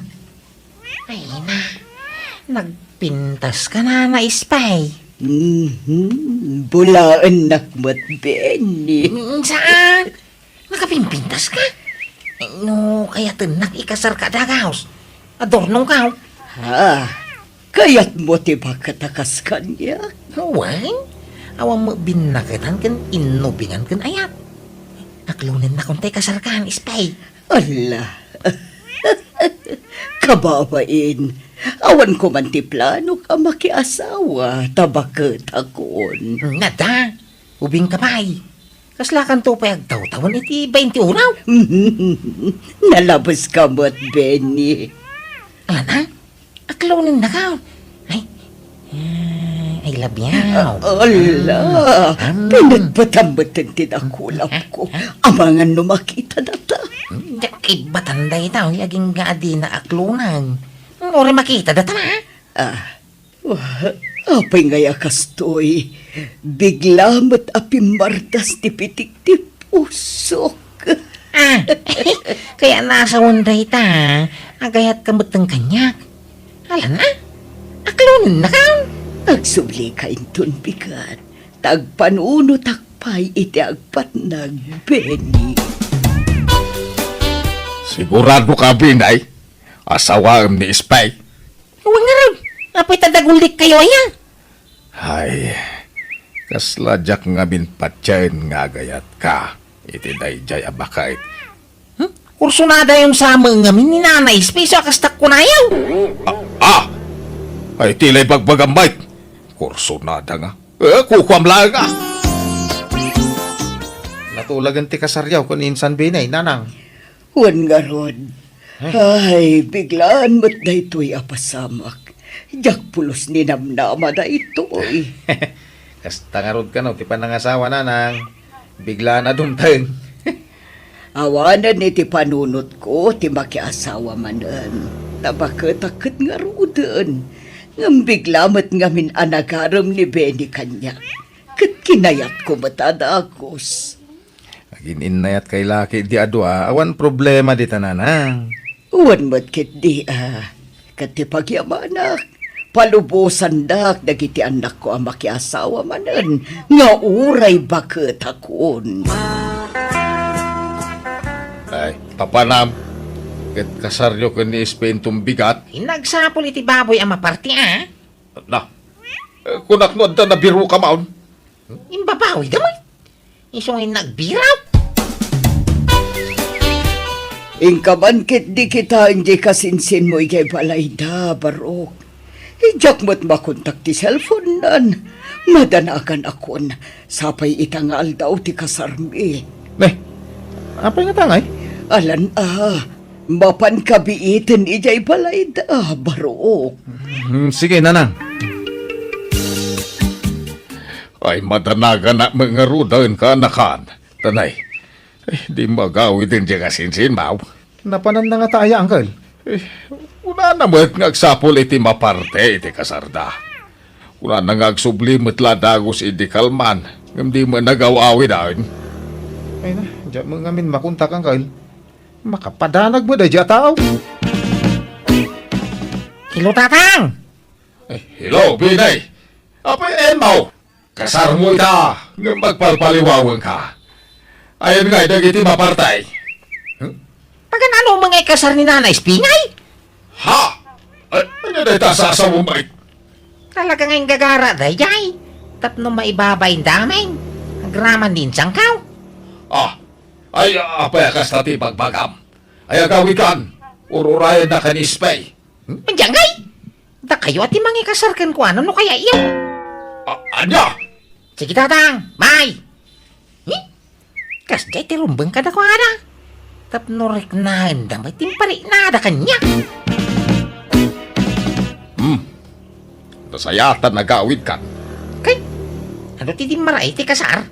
Ay na. Nagpintas ka na ispay. Bulaan nakmat, Benny. Saan? Nakapimpintas ka? No, kaya tenak ikasar ka dagaos. Adornong ka. Kaya't mo tiba katakas kanya? Wan? Awang mo binakitan kan inubingan kan ayat. Naklunan na kung tayo kasarkahan ispay. Ala. Kababain. Awan ko man ti plano ka makiasawa. Tabakot akon. Nada. Ubing kabay. Kaslakan to pa agtaw-tawan iti 20 uraw. Nalabas ka mo't, Benny. Ana? Aklunan na ka. I love you. Ala. Pinagbatamatan tinakulap ko. Amangan no makita na ta. Kay batanday tao, yaging gaadi na aklunan. Ori makita data na. Apay ngaya kastoy. Bigla mat apimartas ti pitik ti pusok. Kaya nasa unday ta, agayat kamutang kanyak. Alam na, aklunan na ka. Agsubli ka inton bigat. Tagpanuno takpay iti agpat nagbeni. Sigurado ka, Binay. Asawaan ni Ispay. Huwag nga rin. Apay tadagulik kayo ayan. Ay, kasladyak nga binpatyain nga gayat ka. Iti dayjay abakait. Kursunada yung sama nga min ni Nanay Ispay sa kastak kunayaw. Ay, tilay bagbagambay. Kursunada nga. Kukwam lang nga. Natulagan ti kasaryaw kung insan Binay, nanang. Huwag nga ron. Ay, biglaan mo't na ito'y apasamak. Diyak pulos ni namnama na ito'y. Kasta nga rod ka no, ti panangasawa nanang. Bigla na dumtang. Awanan iti panunot ko, ti makiasawa manan. Tabakatakot nga rodan. Ngam biglamat ngamin anagaram ni Benny kanya. Kat kinayat ko matadakos. Agin inayat kay laki di adwa, awan problema di tananang. Uwan mo't kit di kat ti pagyamanak. Palubusan dak dagiti anak ko ang makiasawa manan. Nga uray bakit akon. Ay, papanam. ket kasaryo ko ni Spain bigat. Nagsapol iti baboy ang maparti, Na, kunak no adda na biro ka maon. Imbabawi damay. Isong nagbiraw. Ingkabankit di kita hindi kasinsin mo ikay balay da, Barok. Ijak mo't makontak ti cellphone nan. Madanakan akon. Sapay itangal daw ti kasarmi. Neh, apa nga tangay? Alan mapan kabiitin ijay balay da, Barok. Sige, nanang. Ay madanaga na mga rudain ka nakan. Tanay, di magawi din dyan kasinsin, Maw. Napanan na nga tayo, Uncle. Una na mo't ngagsapol iti maparte iti kasarda. Una na ngagsublimot ladagos iti kalman. Ngam di mo nagawawi dahin. Ay na, dyan mo ngamin makuntak, Uncle. Makapadanag mo da dyan tao. Hello, Tatang! Hello, Binay. Apay, Maw. Kasar mo ita. Ngam magpalpaliwawan ka. Ayan nga, dagiti mapartay. Pagan ano mga kasar ni Nanay Spingay? Ha? Ay, ano na ita sa asawumay? Talaga ngayong gagara, dayay. Tapno maibabay daming. Nagraman din sangkaw. Ay, apay akas tati bagbagam. Ay, agawikan. Ururayan na kanispay. Manjangay! Da kayo at mga kasar kan ko ano no kaya iyo? Anya? Sige, Tatang! May! Kas jay tirumbang ka na ko ada. Tapno rik na damay timpari na ada kanya. Nasayatan nagawid kan. Kay, ano ti maray ti kasar?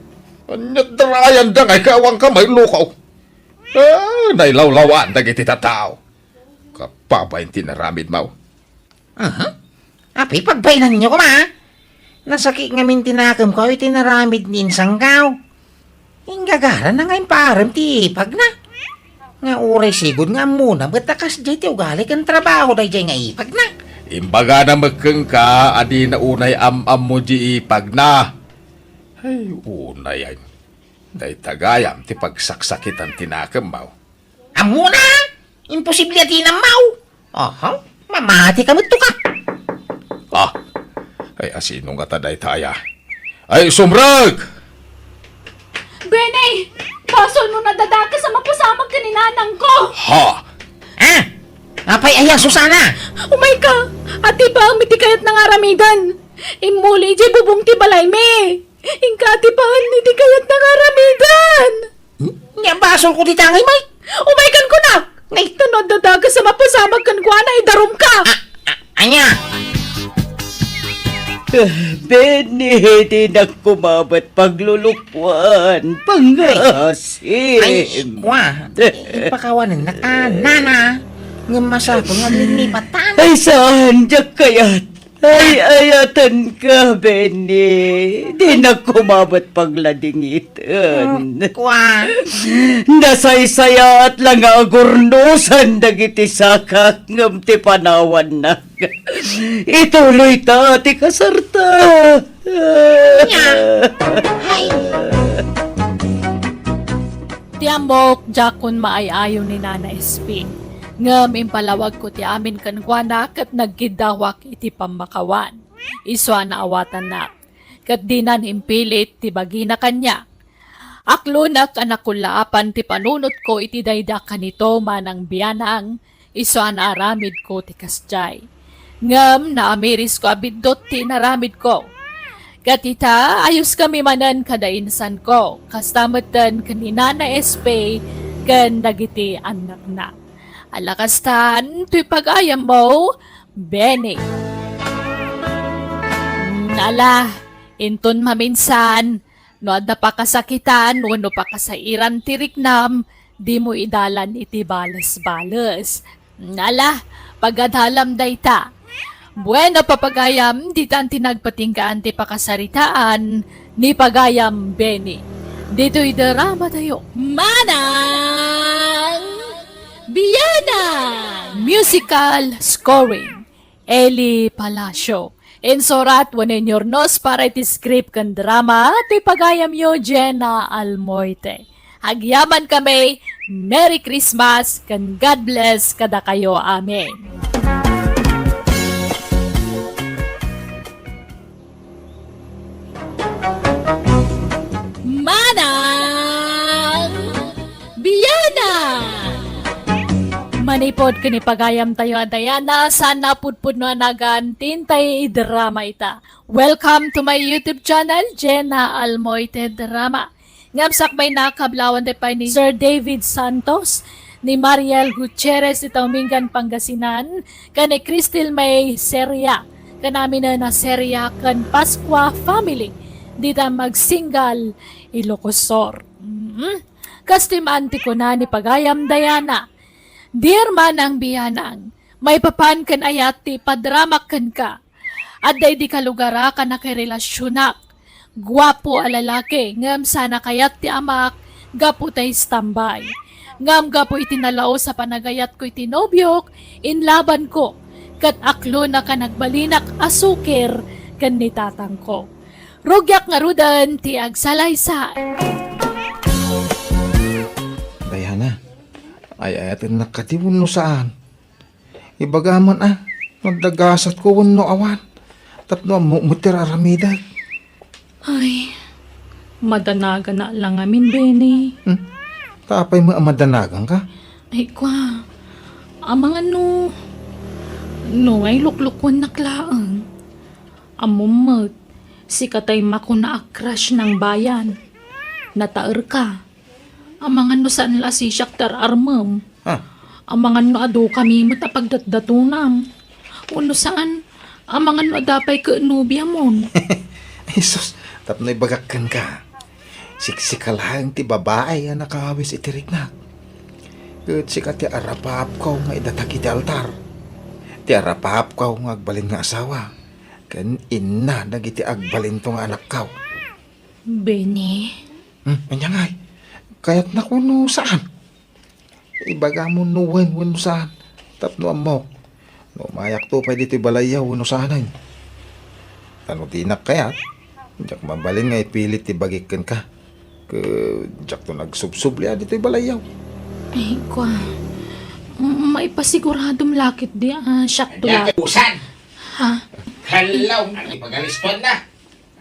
Anyat darayan da ngay kawang kamay lukaw. Nailawlawan dagiti tatao. Kapabayin tinaramid mo. Api, pagbayanan niyo ko ma. Nasaki ngamin tinakam ko ay tinaramid nin sangkaw. Ingagara na ngayon parang tipag na. Nga uray sigod nga muna, batakas jay ti ugali kan trabaho day jay nga ipag na. Imbaga na magkang ka, adi na unay am mo di ipag na. Ay, unay yan. Day tagayam, ti pagsaksakit tinakam mo. Amo na! Imposible at inamaw! Mamati ka to ka! Ay, asino nga taday taya. Ay, sumrag! Benny! Basol mo nadadaka sa mapasamag ka ni nanang ko! Ha? Apay ayang Susana! Umay ka! Ati pa ang mitikayat ng aramidan! Imuli jay bubong ti balay me! Ingkati pa ang mitikayat ng aramidan! Nga basol ko di tangay, may! Umay kan ko na! Ngay tunod dadaga sa mapasamag kan ko na idarom ka! Anya! Benny, di na kumabat paglulukwan. Pangasim. Ay, wah! Ipakawanan na ka, nana! Nga masapon nga nilipatan! Ay, saan diyak kayat? Ay, ayatan ka, Benny. Di na kumabat pagladingitan. Kwa! Nasaysaya at lang agurnusan dagiti sakak ngam ti panawan na. Ituloy ta ti kasarta. Tiambok, jakon maayayo ni Nana SP. Ngam impalawag ko ti amin kankwana kat nagkidawak iti pamakawan. Iswa na awatan na. Kat dinan impilit ti bagina kanya. Aklunak anakulaapan ti panunot ko iti dayda kanito manang biyanang. Iswa na aramid ko ti kasjay. Ngam na amiris ko abidot ti naramid ko. Katita, ayos kami manan kadainsan ko. Kastamatan kanina na SP kan dagiti anak na. Alakastan, tuy pag-ayam mo, Benny. Nala, inton maminsan, no adda pa kasakitan, no pa kasairan tiriknam, di mo idalan iti balas-balas. Nala, pagadalam dayta. Bueno papagayam, di tan tinagpatingkaan ti pakasaritaan, ni pagayam, Benny. Dito'y drama tayo. Manang! Biyana! Musical scoring. Eli Palacio. Insurat waninyornos para iti script kan drama to'y pagayam yo Jenna Almoite. Agyaman kami Merry Christmas, kan God bless kada kayo. Amen. Manang Biyana! Manipod ko ni pagayam tayo Dayana, sana pudpud no anagan tintay drama ita. Welcome to my YouTube channel, Jenna Almoite Drama. Ngapsak may nakablawan de pa ni Sir David Santos, ni Mariel Gutierrez itaw Mingan Pangasinan, kani Cristel May Seria, kanami na Seria kan Pasqua family, dita magsingal Ilocosor. Kastimanti ko na ni pagayam Dayana. Dear manang biyanang, may papan kan ayati padramak kan ka. At day di kalugara ka na kay relasyonak. Gwapo a lalaki, ngam sana kayat ti amak, gapo tay standby. Ngam gapo itinalao sa panagayat ko itinobyok, inlaban ko, kat aklo na ka nagbalinak asukir kan ni tatang ko. Rugyak nga rudan ti agsalaysay. Dayana, ay ayatin nakatiwon no saan. Ibagaman magdagasat ko no awan. Tapno mo mutiraramidag. Ay, madanaga na lang amin, Benny. Tapay mo amadanagan ka? Ay, kwa. Amang ano, no ay luklukwan na klaang. Amumag, si katay mako na crush ng bayan. Nataer ka. Amang ano saan la si Shakhtar Armam. Amang ano ado kami matapagdatdatunam. Uno saan, amang ano adapay ka nubya mon. Jesus, tapno ibagakan ka. Siksikalahan ti babae ang nakawis itirik na. Kat sika ti arapap ko nga idataki ti altar. Ti arapap ko nga agbalin nga asawa. Kan ina nagiti agbalin to nga anak ko. Benny, Manyangay, kaya't na kuno saan? Ibaga mo nuwen no saan. Tapno mo. No mayak to pwede ti balayaw no saan. Ano tinak kayat? Diyak mabalin nga ipilit ti bagikan ka. Diyak to nagsubsubli dito balayaw. ay kwa. Maipasiguradong lakit di siyak to lakit. Usan! Ha? Hello! Ang ipagaliston na!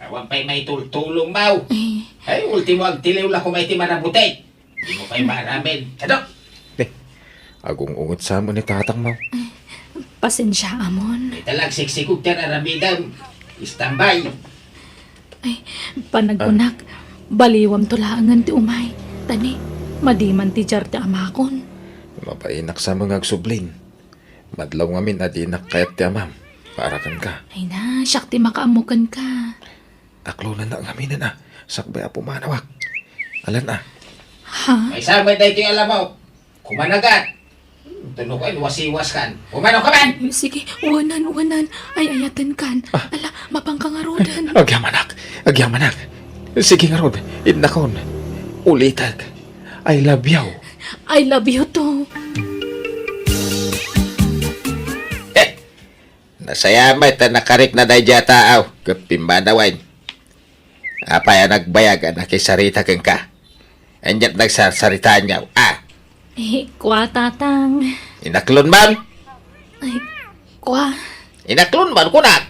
Awan pa'y may tultulong mau! Ay, ultimo ang tiliw la kung may timarabutin! Hindi mo pa'y maramin! Kadok! Agong ungot sa mo ni tatang mo. Pasensya, Amon. Italag siksikog ka na ramidam! Istambay! Ay, panagkunak. Baliwam tulangan ti umay. Tani, madiman ti jar ti amakon. Mapainak sa mga agsublin. Madlaw ngamin adinak kayat ti amam. Parakan ka. Ay na, siyak ti makaamukan ka. Aklo na ngamin na. Sakbay apo manawak. Alan na. Ha? May samay tayo ito yung alam mo! Kumanagat! Tunog ay wasiwas kan! Kumano ka man! Sige, uwanan. Ay, ayatan kan. Ala, mapangkangarodan. Agyamanak. Sige nga rod. Idnakon. Ulitag. I love you. I love you too. Nasayamay ta nakarik na dahi dya taaw. Kapimbanawain. Apay ang nagbayagan na kisarita kang ka. Andiyan nagsasaritaan niya. Eh, kwa tatang. Inaklon man. Ay, kwa. Inaklon man kunak.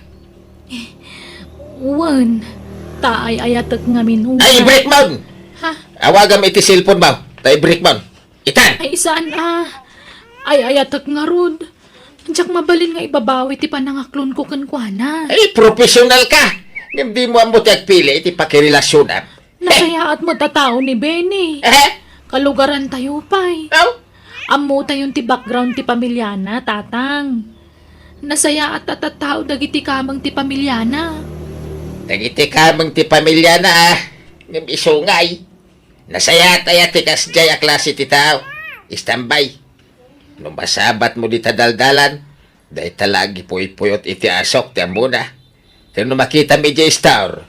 Uwan. Taay ayatak ngamin uwan. Ay, break man. Ha? Awagam iti cellphone mo. Tay break man. Itan. Ay, saan Ay, ayatak nga rod. Diyak mabalin nga ibabawi ti panangaklon ko kan kwa na. Ay, professional ka. Hindi mo ang buti agpili iti pakirelasyon am. Nasayaat mo tatao ni Benny. Kalugaran tayo pa'y. Amo tayong ti background ti pamilyana, tatang. Nasaya at tatatao dagiti kamang ti pamilyana. Dagiti kamang ti pamilyana ng isungay. Nasaya tayo ti kasjay a klase ti tao. Istambay. Nung masabat mo di tadaldalan, dahil talagi puy-puyot iti asok ti amuna. Kaya nung makita mi di star,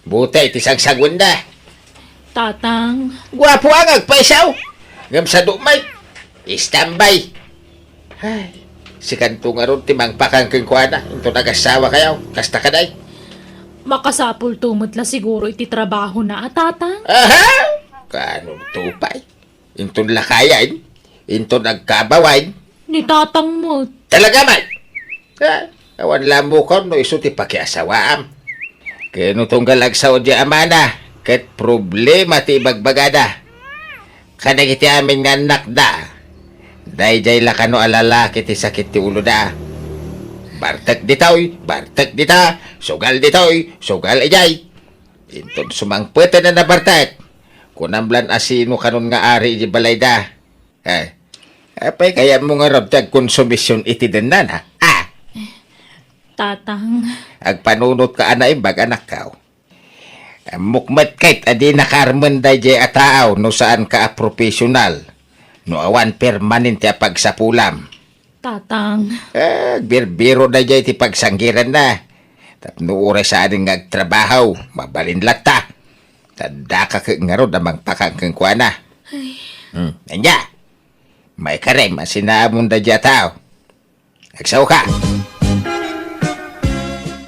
butay ti sagsagun na. Tatang. Gwapo ang agpaisaw. Ngam sa dumay. Istambay. Ay, si kanto nga ron timang pakangking kwa na. Ito nag-asawa kayaw. Kasta ka day. Makasapul tumot la siguro iti trabaho na, tatang. Aha! Kanong tupay. Inton lakayan, inton nagkabawain, Ni tatang mo. talaga man. Awan lang mo ko, no iso ti pakiasawaam. Kaya no tunggal agsaw di amana, kat problema ti bagbagada. Kanang iti amin nga anak da. Dayjay lakano alalaki ti sakit ti ulo da. Bartek ditoy, bartek dita, sugal ditoy, sugal ijay. Inton sumangpete na nabartek. Kunamblan asino kanon nga ari di balay da. Apay kaya mo nga rabdag konsumisyon iti denan ha? Tatang. Agpanunot ka ana imbag anak kao. Mukmat kahit adi nakarman dayjay ataaw no saan ka profesional. No awan permanente a pagsapulam. Tatang. Birbiro dayjay ti pagsanggiran na. Tapno oras sa aning agtrabaho, mabalinlat ta. Tanda ka nga ro damang pakang kwa na. Anya, may karem asinaamon dayjay ataaw. Agsaw ka.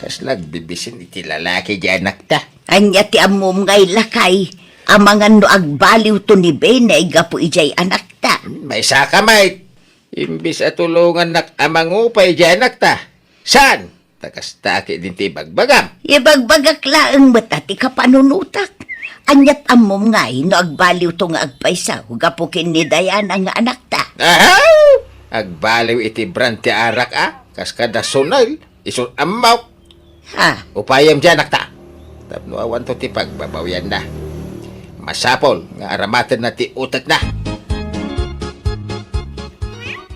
Kaslag bibisin iti lalaki di anak ta. Anya ti amom ngay lakay. Amangan no agbaliw to ni Bene gapo ijay anak ta. May saka mait. Imbis at tulungan nak amang upay di anak ta. Saan? Takas taki din ti bagbagam. Ibagbagak laeng matati ka panunutak. Anyat amom ngay no agbaliw to nga agpaysa. Gapo kin ni Diana nga anak ta. Ahaw! Agbaliw iti brand ti arak Kas kada sunay. Isun amaw. Ha? Upayam di anak ta. Tapno awan to ti pagbabawian na. Masapol nga aramaten na ti utak na.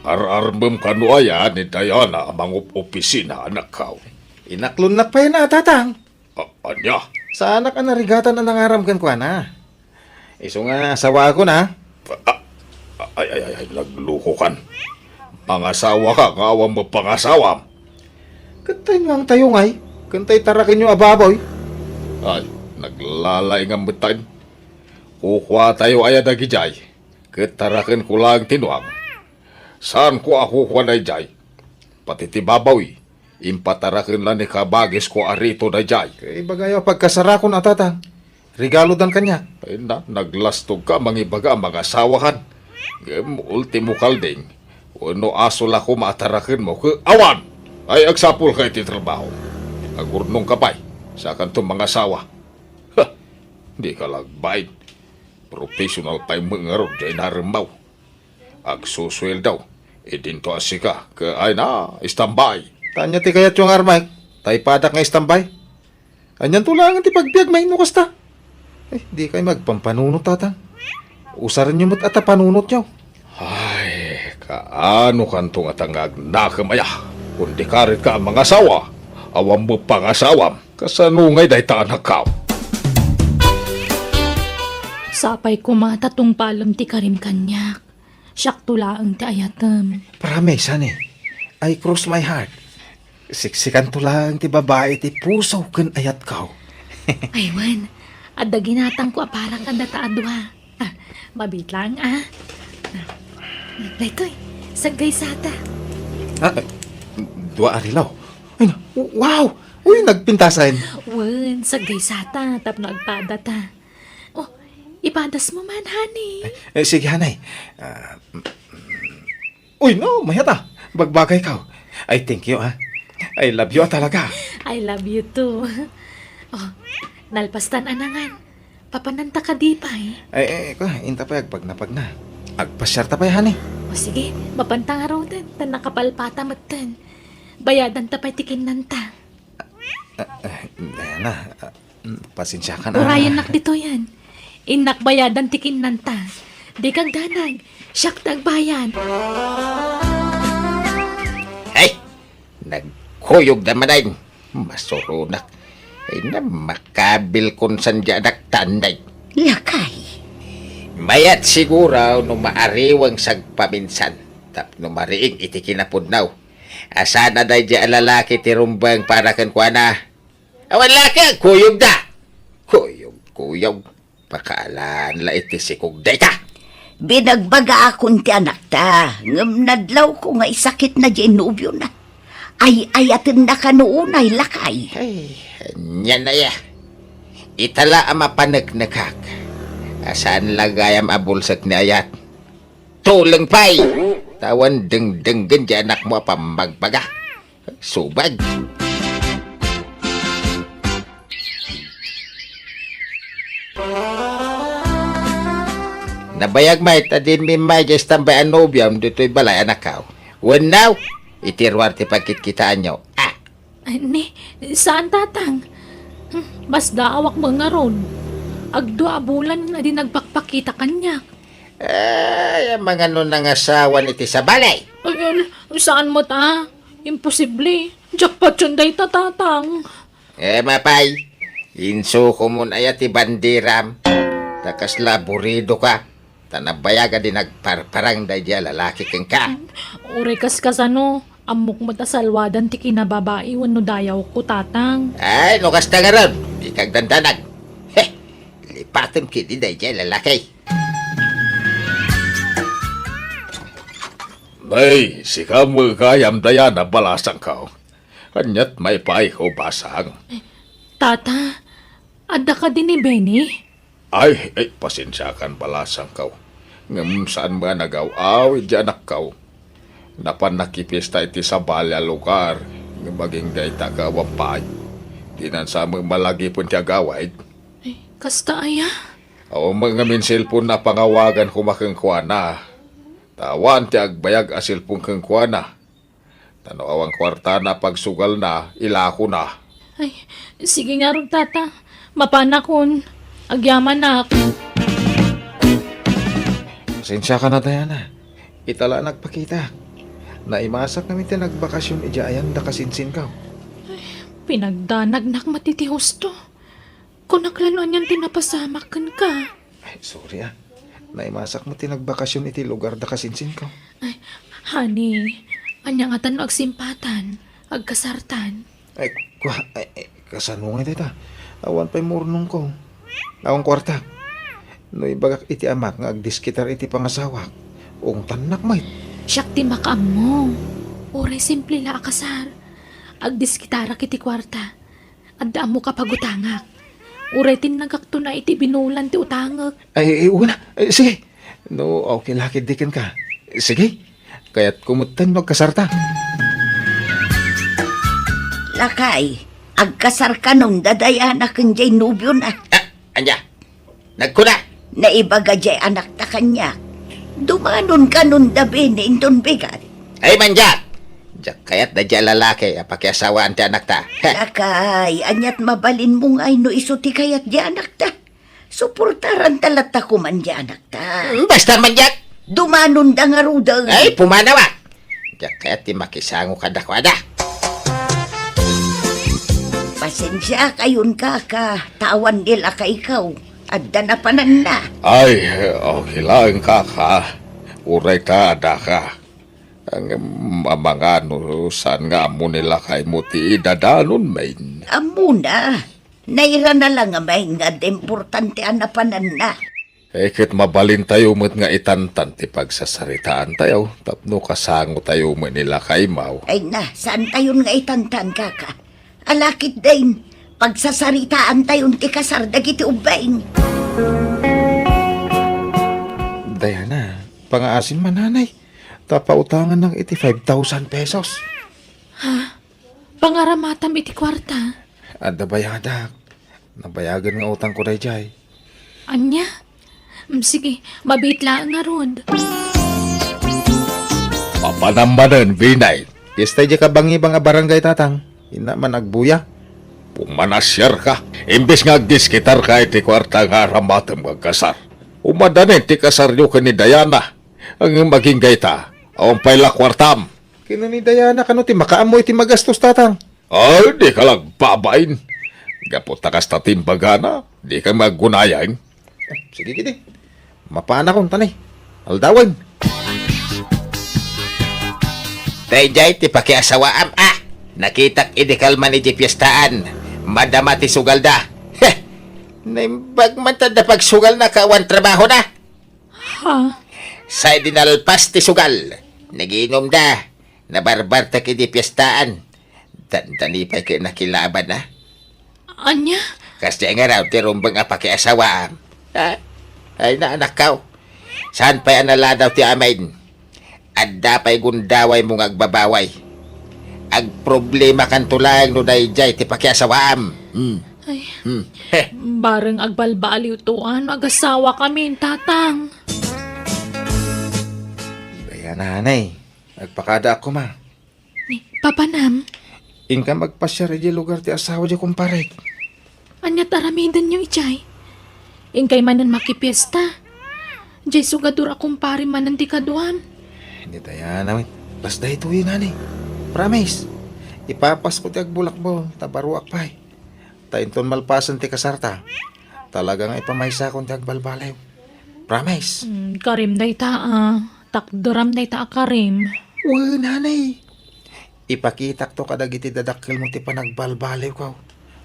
Ararbem kanu aya ni Diana amang opisina anak kao. Inaklon na pa yun na, tatang. Anya? Sa anak ang narigatan na nangaramkan ko na. Iso nga, sawa ko na. Ay, nagluko kan. Pangasawa ka, nga awang mapangasawam. Kantay nga ang tayo ngay. Kantay tarakin yung ababoy. Ay, naglalay nga betain. Kukwa tayo aya dagijay. Ketarakin ko lang tinuang. Saan ko ako kwa na jay? Pati ti babawi. Impatarakin lang ni kabagis ko arito na jay. Kay bagayo pagkasara ko na, tatang. Regalo dan kanya. Ay na, naglastog ka mangibaga mga asawahan. Ultimo kalding. Uno asol ako maatarakin mo ke awan. Ay agsapul ka iti trabaho. Agurnong kapay sa kantong mga asawa. Ha, di ka lagbaid. Professional tayo mga rod ay naremaw. Agsuswel daw. Idinto asika ka ay na istambay. Tanya ti kayat yung armay. Tay padak nga istambay. Anyan tulangan ti pagbiag may nukas ta. Di kayo magpampanunot, tatang. Usaran nyo mo't ata panunot nyo. Ay, kaano kantong atangag nakamaya. Kundi karit ka ang mga asawa. Awam mo pangasawam. Kasanungay dahi ta anak ka. Sapay ko matatong palam ti karim kanyak. Siyak tulaang ti ayatam. Promise, honey. I cross my heart. Siksikan tulang ti babae ti puso kan ayat kao. Aywan, adda ginatang ko aparang kanda taadwa. Mabit lang Laytoy, sagay sata. Dua arilaw. Ay, wow! Uy, nagpintasan. Wan, sagay sata, tapno agpada ta. Oh, ipadas mo man, honey. Sige, hanay. Uy, no, mayata. Bagbagay ka. I thank you, ha. I love you talaga. I love you too. Oh, nalpastan anangan. Papananta ka di pa Inta pa pag na. Agpasyar ta pa, honey. O sige, mapantang araw din. Tan nakapalpata matan. Bayadan ta pa tikin nanta. Diana, pasensya ka na. Urayan nak dito yan. Inak bayadan tikin nanta. Di kang danag. Siyak tagbayan. Ay, nagkuyog naman ay. Masurunak. Ay na makabil kon sandya anak tanday. Lakay. Mayat siguro no maariwang sagpaminsan. Tapno mariing iti kinapudnaw. Asana dahi di alalaki ti rumbang para kan kuana. Awan laki, kuyog da. Kuyog. Pakaalan la iti sikog day ta. Binagbaga akong ti anak ta. Ngam nadlaw ko nga isakit na di inubyo na. Ay ayatin na kanuunay lakay. Ay, yan na ya. Itala ang mapanagnagkak. Asaan lagayam abulsak ni ayat. tulang pay. Tawan deng-denggan di anak mo pamagbaga. Subag. Nabayag may tadin mi may just tambay anobiam dito'y balay anak ka. When now, itirwar ti pagkitkitaan nyo. Ah, Ay, saan tatang? Mas daawak mo nga ron. Agdua bulan na din nagpakpakita kanya. ay, ang mga nun nangasawan iti sa balay. Ay, saan mo ta? Imposible. Jackpot yun day tatang. Mapay, inso ko mo na ti bandiram. Takas laburido ka. Tanabayaga din nagparparang day di lalaki kang ka. Ure kas ano, amok mo ta salwadan ti kinababae wano dayaw ko tatang. Ay, nukas na nga ron. Di kag dandanag. Heh, lipatin kiti day di lalaki. Nay, si kamu kayam Dayana balasang ka. Kanyat may pay ko basang. Tata, ada ka din ni Benny? Ay, pasensyakan balasang ka. Ngam saan ba nagaw-aw, anak ka. Napan nakipista iti sa balya lugar. Maging dayta ka wampay. Dinan sa mga malagi pun tiya gawait. Kasta aya? O mga minsilpon na pangawagan kumakang kuana. Tawan ti agbayag asilpong kang kuana. Tanaw ang kwarta na pagsugal na, ilako na. Ay, sige nga ron tata. Mapanakon. Agyaman na ako. Pasensya ka na, Diana. Itala nagpakita. Naimasak namin ti nagbakasyon ijayan da kasinsin ka. Pinagdanagnak matitihos to. Kung naklanuan yan tinapasamakan ka. Ay, sorry ah. Naimasak mo ti nagbakasyon iti lugar da kasinsin ka. Ay, honey. Anya nga tanong agsimpatan. Agkasartan. Ay, kasanungay tayo ta. Awan pa'y murnong ko. Awang kwarta. No ibagak iti amak nga agdiskitar iti pangasawak. Ung tanak may. Siyak ti makaam mo. Ore simple la akasar. Agdiskitara kiti kwarta. Adda mo kapagutangak. Ure tinagakto na iti binulan ti utangak. Ay, una. Ay, sige. No, okay lakid dikin ka. Sige. Kaya't kumutan magkasarta. Lakay, agkasar ka nung dadayana kang jay nubyo na. Anya, nagkuna. Naibaga jay anak ta kanya. Dumanon ka nung dabi ni inton bigat. Ay, manjak. Jak kayat da di lalaki, pakiasawaan ti anak ta. Lakay, anyat mabalin mong ay no isuti kayat di anak ta. Suportaran talata ko man di anak ta. Basta manjak. Dumanon da nga rudang. Ay, pumanawa. Jak kayat ti makisango kadakwada. Pasensya kayon ka. Tawan nila ka ikaw. Adda na panan na. Ay, okay lang kaka. Uray ka, ada ka. Ang mga saan nga mo nila kay mo ti idadanon, main. Amuna. Naira na lang nga may nga importante anapanan na. Kit mabalin tayo mo't nga itantan ti pagsasaritaan tayo. Tapno kasango tayo mo nila kay mau. Ay na, saan tayon nga itantan kaka? Alakit din, pagsasaritaan tayon ti kasar dagiti ubaing. Diana, pangaasin mananay. Tapautangan ng iti 5,000 pesos. Pangaramatam iti kwarta. Ada bayadak. Nabayagan nga utang ko day jay. Anya? Sige, mabitlaan nga ron. Papanambanan, Vinay. Istay di ka bangi nga barangay tatang. Ina man nagbuya. Pumanasyar ka. Imbes nga agdiskitar ka iti kwarta nga ramatam magkasar. Umadanin ti kasaryo ka ni Diana. Ang maging gayta, awang payla kwartam. Kino ni Diana kano ti makaamoy ti magastos tatang. Ay, di ka lang babain. Gapot na kas tatimbagana, di ka maggunayan. Sige gidi. Mapana kong tanay. Aldawan. Dayjay ti pakiasawaam nakitak idikal man iti piyestaan. Madama ti sugal da. Heh, naimbag man tanda pagsugal na kawan trabaho na. Ha? Sa dinalpas ti sugal. Nagiinom da. Nabarbar ta kiti piyestaan. Tantani pa kayo nakilaban na. Saan pa'y analadaw ti amain? Adda pa'y gundaway mong agbabaway. Ag problema kan tulang no dayjay ti pakyasawaam. Ay, bareng agbalbaliw tuan, agasawa kami, tatang. Kaya nanay, nagpakada ako ma. Ni, papanam, Ingka magpasya rin lugar ti asawa di kumpare. anya taramidan nyo ichay. Ingkay manan makipiesta. Jay sugadur akong pari manan di kaduan. Hindi tayo namin. Basta ito yun nanay. Promise. Ipapas ko ti agbulakbo, tabaruak pa Tainton malpasan ti kasarta. Talagang ipamaysa kong ti agbalbalaw. Promise. Karim day takduram day karim. Uy, nanay. Ipakitak to kadagiti dadakkel mo ti panagbalbalaw ko.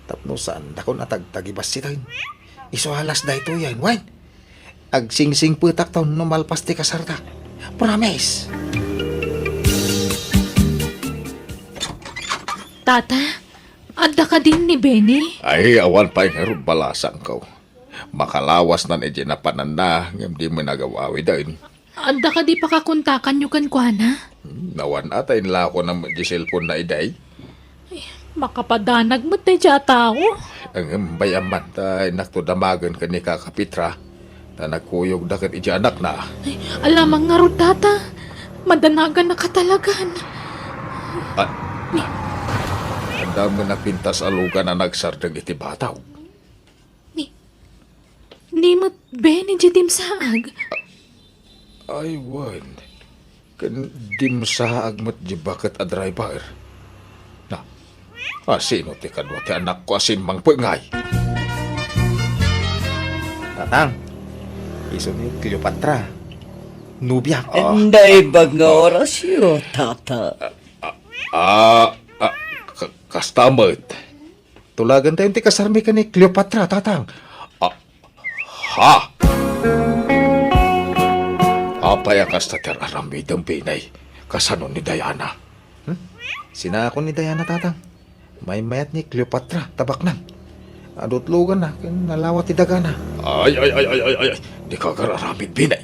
Tapno saan dako natagtagibas sitain. Iso halas da ito yan, wan. Agsingsing putak taon numalpas ti kasarta. Promise. Tata, adda ka din ni Benny. Ay, awan pa'y nga rin balasang ko. Makalawas na ni na pananda, ngam di mo nagawawi din. Adda ka di pakakuntakan nyo kan kuana. Nawan atay nila ako ng di cellphone na iday. Makapadanag mo tayo dya tao. Ang bayaman tay naktudamagan ka ni kakapitra. Ta nagkuyog da kan ija anak na. Ay, alamang nga ro, tata. Madanagan na katalagan. Ang dami na pintas alugan na nagsardang iti bataw. Ni mo't Benny jitim saag. Ay, wan. Kan dim sa agmat di bakit a driver. Na, sino ti kadwa ti anak ko asin mang pengay. Tatang. Iso ni Cleopatra. Nubya. Anday bag nga oras yun, tata. Kastamot. Tulagan tayo ti kasarmi ka ni Cleopatra, tatang. Ha? Apay ang kastater aramid ang pinay. Kasano ni Diana. Sinako ni Diana, tatang. May mayat ni Cleopatra, tabak nang. Adot lugan na, nalawat ti dagana. Ay. Di ka kararamid pinay.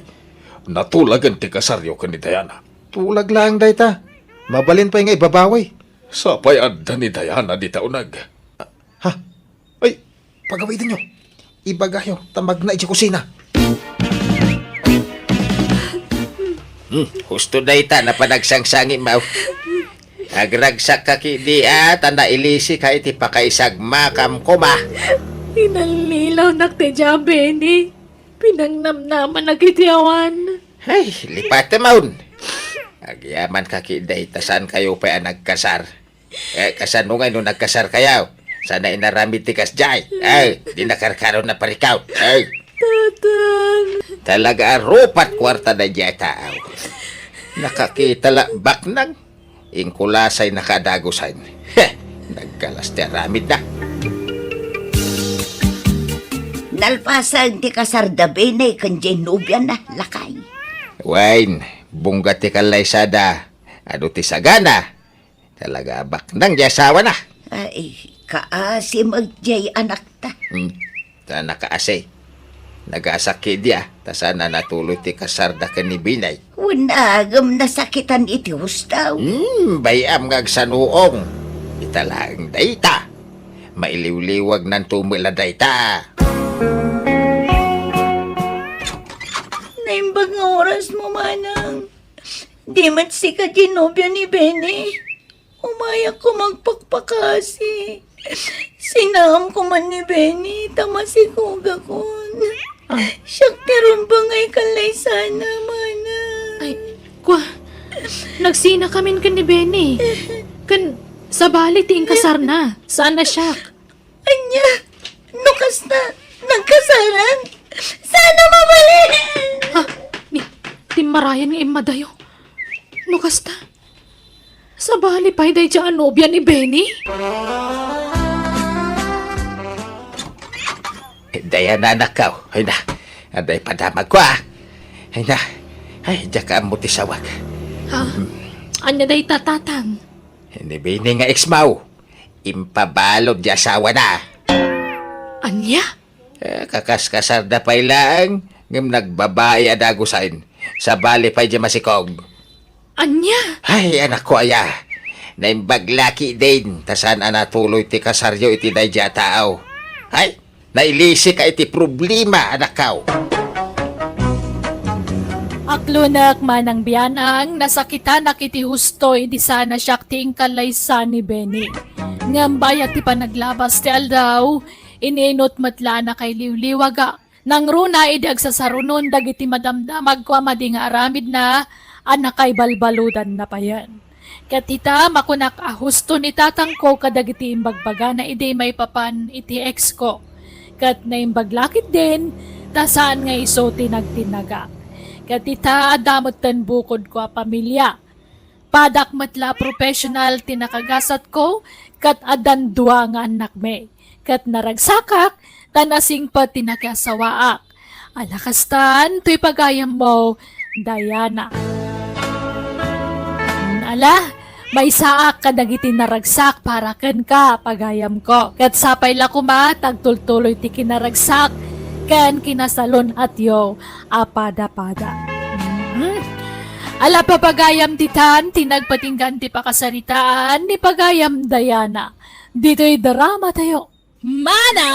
Natulagan ti kasaryo ka ni Diana. Tulag lang, dayta. Mabalin pa yung ibabaway. Sapay adda ni Diana di taunag. Ha? Ay, pagawitin nyo. Ibagayo, tamag na iti kusina. Husto dayta na panagsangsangin mau. Agragsak ka di tanda ilisi ka iti pakaisag makam kuma. Pinalilaw na tedya, Benny. Pinangnamnaman na kitiyawan. Ay, lipat maun. Agyaman ka dayta saan kayo pa nagkasar. Kasan mo nga nung nagkasar kayaw. Sana inaramid ti kasjay. Ay, di nakarkaroon na parikaw. Ay. Tatang. Talaga rupat kwarta na diya tao. Nakakita bak nang ingkulasay nakadagusan. Nagkalas ti aramid na. Nalpasan ti kasarda Benny kan Jenubyan na lakay. Wine, bungga ti kalaysada. Ano ti sagana. Talaga bak nang diya asawa na. Ay, kaasi magjay anak ta. Ta nakaasay. Nagasakit dia, ta sana natuloy ti kasarda ka ni Binay. Unagam nasakitan iti hustaw. Bayam ngagsanuong. Italaang dayta. Mailiw-liwag ng tumila dayta. Naimbag nga oras mo, manang. Di mat si ka ginobya ni Benny. Umayak ko magpakpakasi. Sinam ko man ni Benny, tamasigog akon. Siyak teron ba nga'y kalay sana, manang. Ay, nagsina kamin kan ni Benny. Kan, sa bali tiing kasar na. Saan na siya? Anya, nukas na, nagkasaran. Sana mabalik! Ha? Ni, timarayan nga imadayo. Nukas ta. Sa bali pa'y day dyan nobya ni Benny? Daya na nakaw. Ay na. Aday padamag ko Ay na. Ay, diya ka mo ti sawag. Ha? Anya day tatatang? Hindi bini nga ex-maw. Impabalod di asawa na. Anya? Kakaskasar na pa ilang. ngem nagbabae adagusain sa bali pa dyan masikog. Anya? Ay, anak ko aya. Naimbaglaki din, tasan anatuloy ti kasaryo iti dayja tao. Ay, nailisi ka iti problema, anak kao. Aklunak manang biyanang nasakita na kiti hustoy di sana siya ting kalaysa ni Benny. Ngambay at ti panaglabas ti aldaw, ininot matla na kay liwliwaga. Nang runa idag sa sarunon dagiti madamdamag kwa madi nga aramid na anak kay balbaludan na pa yan. Katita makunak husto ni tatang ko kadagiti imbagbaga na ide may papan iti ex ko. Kat na imbaglakit din, tasaan nga iso tinagtinaga. Katita adamot tan bukod ko a pamilya. Padak matla professional tinakagasat ko, kat adan dua nga anak me. Kat naragsakak, tanasing pa tinakasawaak. Alakastan, to'y pagayam mo, Diana. Ala, may saak kadagiti naragsak para ken ka pagayam ko. Kat sapay la kuma, tagtultuloy ti kinaragsak, ken kinasalon at yo, apada-pada. Ala papagayam titan, tinagpatinggan ti pakasaritaan, ni pagayam Diana. Dito'y drama tayo. Manang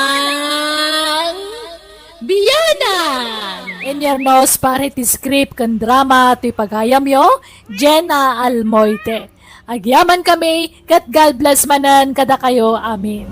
Biyanan! Inyernos pare ti script kan drama ti pagayam yo, Jenna Almoite. Agyaman kami, kat God bless manan kada kayo. Amin.